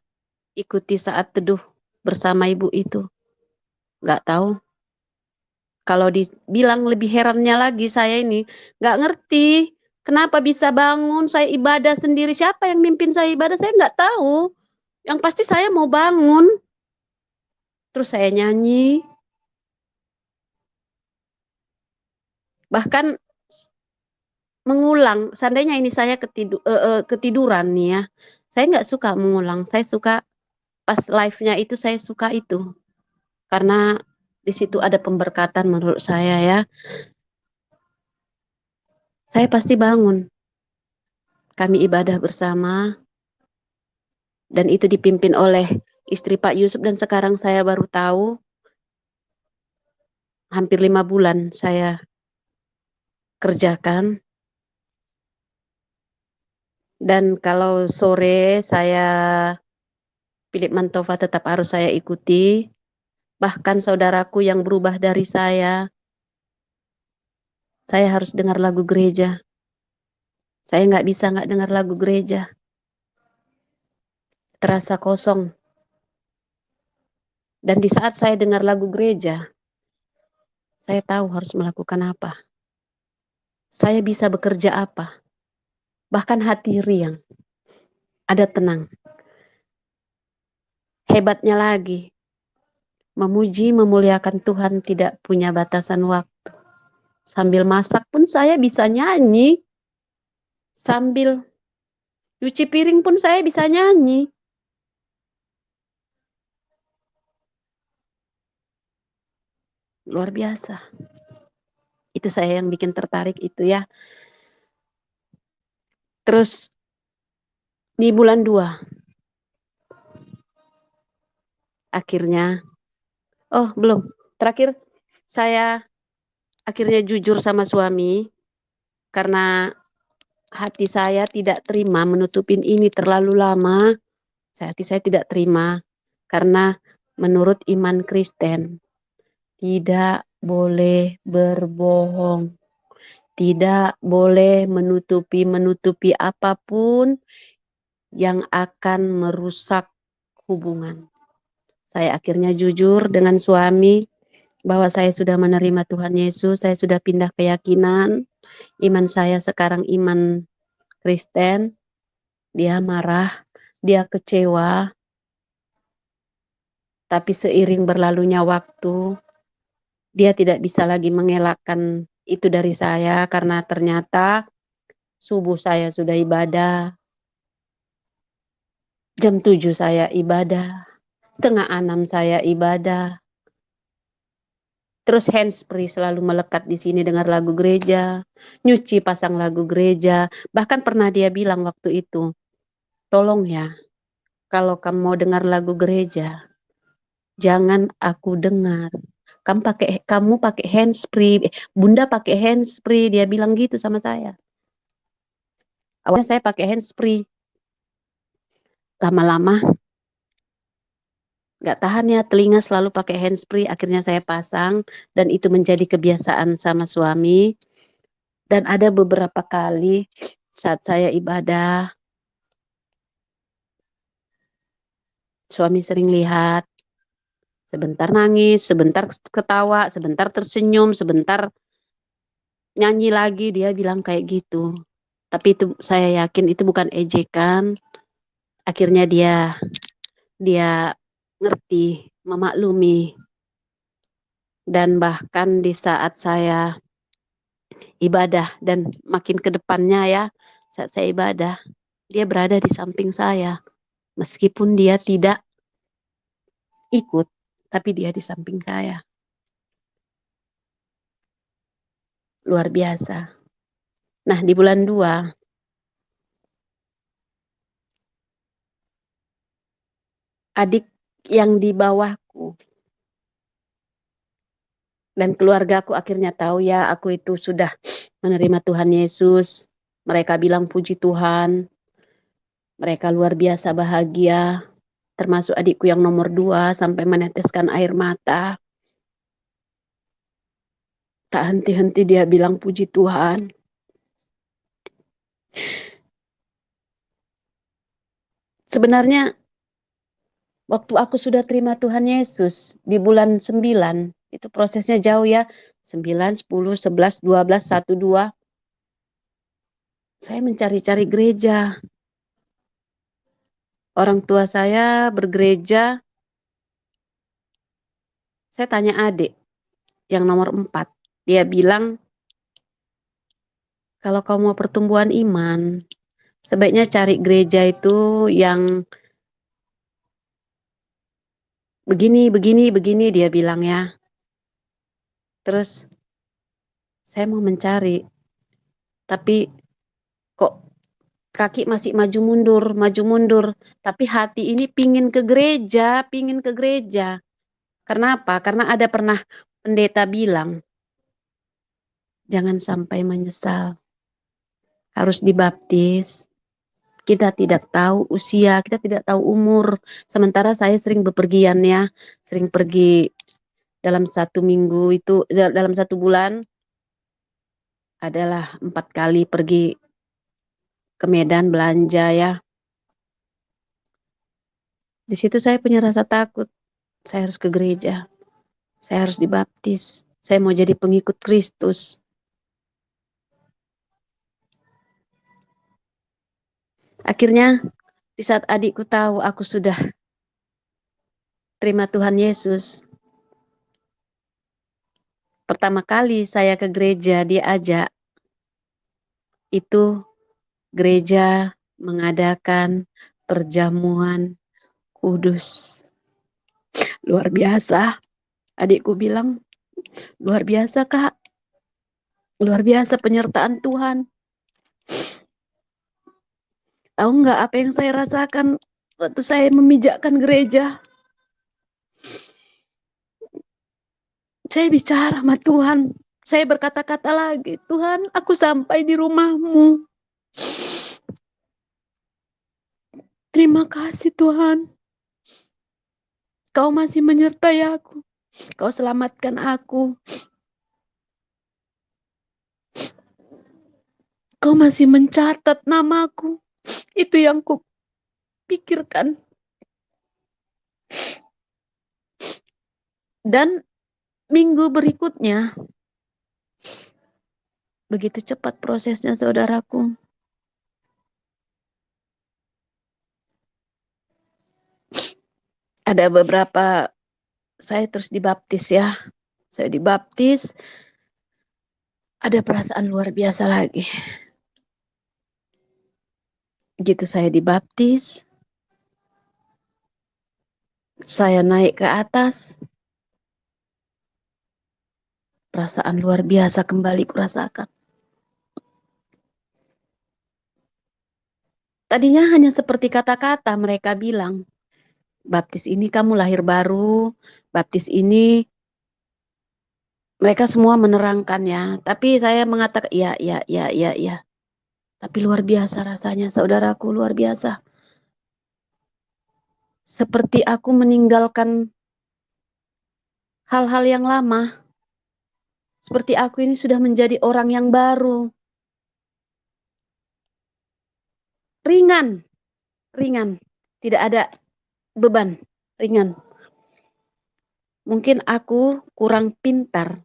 ikuti saat teduh bersama ibu itu. Nggak tahu. Kalau dibilang lebih herannya lagi, saya ini nggak ngerti. Kenapa bisa bangun, saya ibadah sendiri. Siapa yang mimpin saya ibadah, saya nggak tahu. Yang pasti saya mau bangun. Terus saya nyanyi. Bahkan mengulang. Seandainya ini saya ketiduran nih ya. Saya nggak suka mengulang. Saya suka pas live-nya itu, saya suka itu. Karena di situ ada pemberkatan menurut saya ya. Saya pasti bangun. Kami ibadah bersama. Dan itu dipimpin oleh istri Pak Yusuf, dan sekarang saya baru tahu, hampir 5 bulan saya kerjakan. Dan kalau sore saya Philip Mantova tetap harus saya ikuti. Bahkan saudaraku yang berubah dari saya harus dengar lagu gereja. Saya nggak bisa nggak dengar lagu gereja. Terasa kosong. Dan di saat saya dengar lagu gereja, saya tahu harus melakukan apa. Saya bisa bekerja apa. Bahkan hati riang. Ada tenang. Hebatnya lagi, memuji, memuliakan Tuhan tidak punya batasan waktu. Sambil masak pun saya bisa nyanyi. Sambil cuci piring pun saya bisa nyanyi. Luar biasa. Itu saya yang bikin tertarik itu ya. Terus di bulan 2, akhirnya, oh belum, terakhir saya akhirnya jujur sama suami karena hati saya tidak terima menutupin ini terlalu lama. Hati saya tidak terima karena menurut iman Kristen tidak boleh berbohong, tidak boleh menutupi apapun yang akan merusak hubungan. Saya akhirnya jujur dengan suami bahwa saya sudah menerima Tuhan Yesus, saya sudah pindah keyakinan, iman saya sekarang iman Kristen. Dia marah, dia kecewa, tapi seiring berlalunya waktu, dia tidak bisa lagi mengelakkan itu dari saya karena ternyata subuh saya sudah ibadah, jam 7 saya ibadah, setengah 6 saya ibadah. Terus handsfree selalu melekat di sini dengar lagu gereja, nyuci pasang lagu gereja. Bahkan pernah dia bilang waktu itu, tolong ya, kalau kamu mau dengar lagu gereja, jangan aku dengar. Kamu pakai handsfree, Bunda pakai handsfree, dia bilang gitu sama saya. Awalnya saya pakai handsfree. Lama-lama nggak tahan ya, telinga selalu pakai handsfree, akhirnya saya pasang dan itu menjadi kebiasaan sama suami. Dan ada beberapa kali saat saya ibadah, suami sering lihat, sebentar nangis, sebentar ketawa, sebentar tersenyum, sebentar nyanyi lagi, dia bilang kayak gitu. Tapi itu saya yakin itu bukan ejekan. Akhirnya dia ngerti, memaklumi. Dan bahkan di saat saya ibadah dan makin ke depannya ya, saat saya ibadah, dia berada di samping saya. Meskipun dia tidak ikut, tapi dia di samping saya. Luar biasa. Nah, di bulan 2, adik yang di bawahku dan keluargaku akhirnya tahu ya, aku itu sudah menerima Tuhan Yesus. Mereka bilang puji Tuhan. Mereka luar biasa bahagia. Termasuk adikku yang nomor 2 sampai meneteskan air mata. Tak henti-henti dia bilang puji Tuhan. Sebenarnya waktu aku sudah terima Tuhan Yesus di bulan 9, itu prosesnya jauh ya. 9, 10, 11, 12, 1, 2. Saya mencari-cari gereja. Orang tua saya bergereja. Saya tanya adik yang nomor 4. Dia bilang, kalau kamu mau pertumbuhan iman, sebaiknya cari gereja itu yang begini, dia bilang ya. Terus saya mau mencari, tapi kok kaki masih maju mundur. Tapi hati ini pingin ke gereja. Kenapa? Karena ada pernah pendeta bilang, jangan sampai menyesal. Harus dibaptis. Kita tidak tahu usia, kita tidak tahu umur. Sementara saya sering bepergian ya. Sering pergi dalam 1 minggu itu, dalam 1 bulan adalah 4 kali pergi ke Medan belanja ya. Di situ saya punya rasa takut. Saya harus ke gereja. Saya harus dibaptis. Saya mau jadi pengikut Kristus. Akhirnya di saat adikku tahu aku sudah terima Tuhan Yesus. Pertama kali saya ke gereja dia ajak. Itu gereja mengadakan perjamuan kudus. Luar biasa. Adikku bilang, luar biasa Kak. Luar biasa penyertaan Tuhan. Tahu nggak apa yang saya rasakan waktu saya memijakkan gereja? Saya bicara sama Tuhan. Saya berkata-kata lagi, Tuhan, aku sampai di rumah-Mu. Terima kasih Tuhan. Kau masih menyertai aku. Kau selamatkan aku. Kau masih mencatat namaku. Itu yang ku pikirkan. Dan minggu berikutnya, begitu cepat prosesnya saudaraku. Ada beberapa, saya terus dibaptis ya. Saya dibaptis, ada perasaan luar biasa lagi. Begitu saya dibaptis, saya naik ke atas, perasaan luar biasa kembali kurasakan. Tadinya hanya seperti kata-kata mereka bilang, baptis ini kamu lahir baru, baptis ini mereka semua menerangkan ya. Tapi saya mengatakan, ya. Tapi luar biasa rasanya, saudaraku, luar biasa. Seperti aku meninggalkan hal-hal yang lama. Seperti aku ini sudah menjadi orang yang baru. Ringan. Tidak ada beban, ringan. Mungkin aku kurang pintar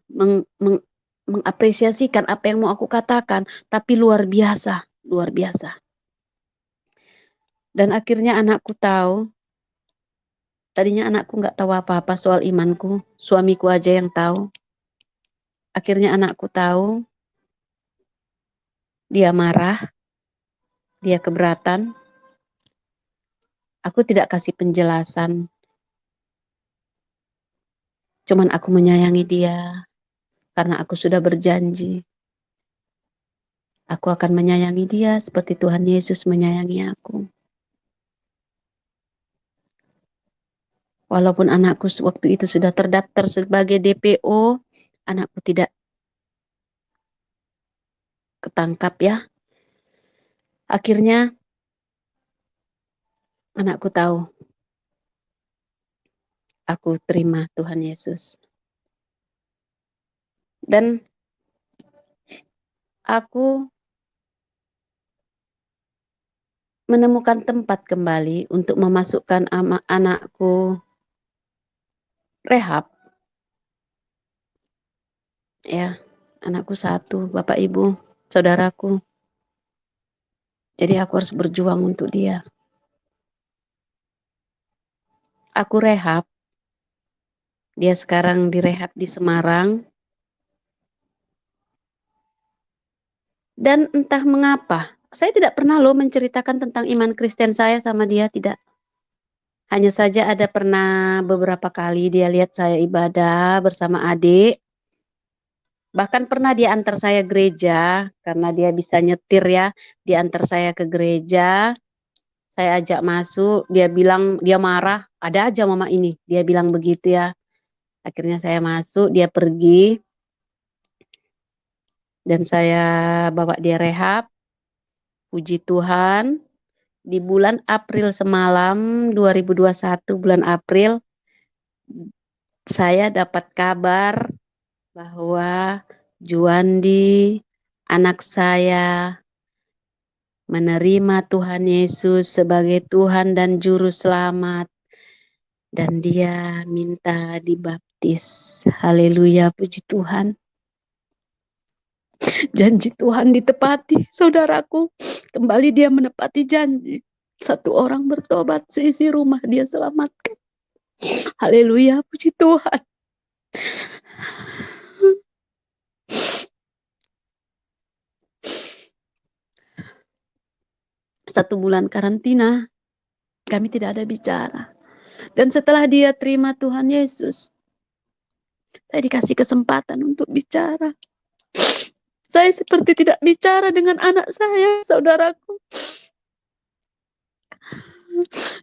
mengapresiasikan apa yang mau aku katakan, tapi luar biasa. Dan akhirnya anakku tahu, tadinya anakku nggak tahu apa-apa soal imanku, suamiku aja yang tahu. Akhirnya anakku tahu, dia marah, dia keberatan. Aku tidak kasih penjelasan. Cuman aku menyayangi dia, karena aku sudah berjanji. Aku akan menyayangi dia seperti Tuhan Yesus menyayangi aku. Walaupun anakku waktu itu sudah terdaftar sebagai DPO, anakku tidak ketangkap ya. Akhirnya anakku tahu aku terima Tuhan Yesus. Dan aku menemukan tempat kembali untuk memasukkan anakku rehab. Ya, anakku 1, Bapak Ibu, saudaraku. Jadi aku harus berjuang untuk dia. Aku rehab. Dia sekarang direhab di Semarang. Dan entah mengapa, saya tidak pernah loh menceritakan tentang iman Kristen saya sama dia, tidak. Hanya saja ada pernah beberapa kali dia lihat saya ibadah bersama adik. Bahkan pernah dia antar saya gereja, karena dia bisa nyetir ya. Dia antar saya ke gereja, saya ajak masuk, dia bilang, dia marah, ada aja mama ini. Dia bilang begitu ya. Akhirnya saya masuk, dia pergi, dan saya bawa dia rehab. Puji Tuhan, di bulan April semalam, 2021 bulan April, saya dapat kabar bahwa Juandi, anak saya, menerima Tuhan Yesus sebagai Tuhan dan Juru Selamat. Dan dia minta dibaptis. Haleluya, puji Tuhan. Janji Tuhan ditepati, saudaraku. Kembali dia menepati janji. Satu orang bertobat, seisi rumah dia selamatkan. Haleluya, puji Tuhan. Satu bulan karantina, kami tidak ada bicara. Dan setelah dia terima Tuhan Yesus, saya dikasih kesempatan untuk bicara. Saya seperti tidak bicara dengan anak saya, saudaraku.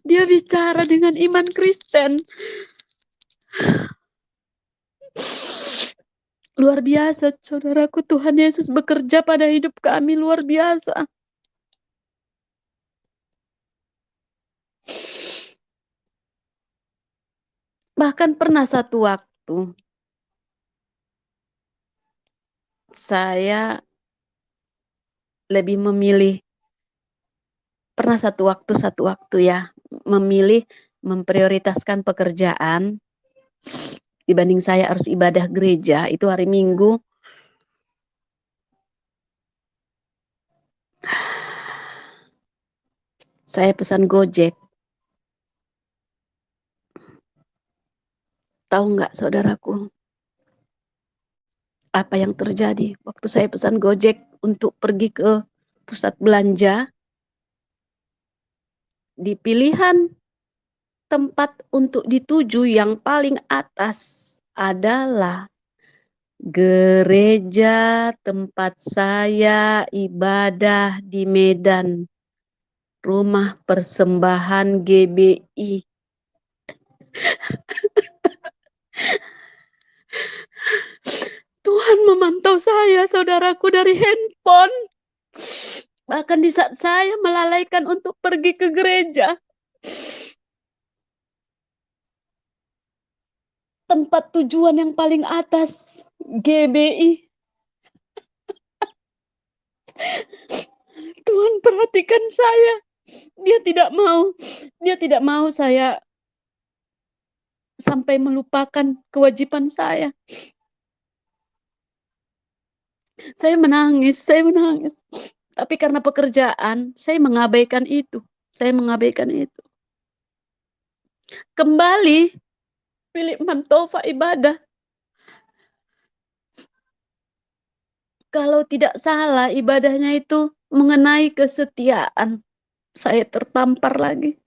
Dia bicara dengan iman Kristen. Luar biasa, saudaraku. Tuhan Yesus bekerja pada hidup kami, luar biasa. Bahkan pernah satu waktu, saya lebih memilih, pernah satu waktu ya, memilih memprioritaskan pekerjaan dibanding saya harus ibadah gereja. Itu hari Minggu. Saya pesan Gojek. Tahu nggak, saudaraku, apa yang terjadi waktu saya pesan Gojek untuk pergi ke pusat belanja? Di pilihan tempat untuk dituju yang paling atas adalah gereja tempat saya ibadah di Medan, rumah persembahan GBI. Tuhan memantau saya, saudaraku, dari handphone. Bahkan di saat saya melalaikan untuk pergi ke gereja, tempat tujuan yang paling atas, GBI. Tuhan perhatikan saya. Dia tidak mau saya sampai melupakan kewajiban saya. Saya menangis. Tapi karena pekerjaan, saya mengabaikan itu. Kembali, Philip Mantova ibadah. Kalau tidak salah, ibadahnya itu mengenai kesetiaan. Saya tertampar lagi.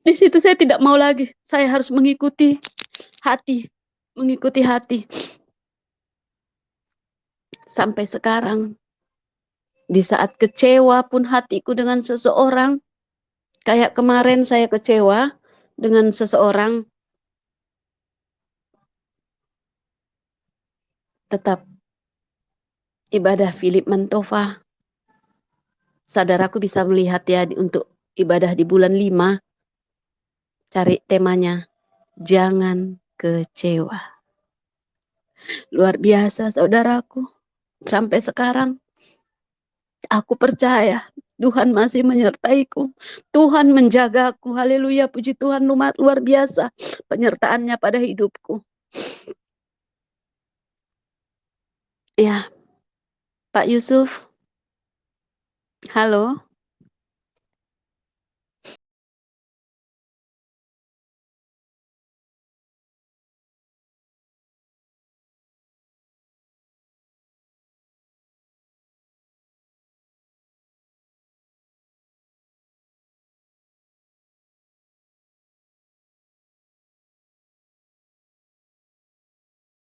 Di situ saya tidak mau lagi. Saya harus mengikuti hati. Sampai sekarang, di saat kecewa pun hatiku dengan seseorang, kayak kemarin saya kecewa dengan seseorang, tetap ibadah Philip Mantova. Saudaraku bisa melihat ya, untuk ibadah di bulan 5, cari temanya, jangan kecewa. Luar biasa, saudaraku. Sampai sekarang, aku percaya Tuhan masih menyertaiku. Tuhan menjagaku. Haleluya, puji Tuhan, luar biasa penyertaannya pada hidupku. Ya, Pak Yusuf. Halo.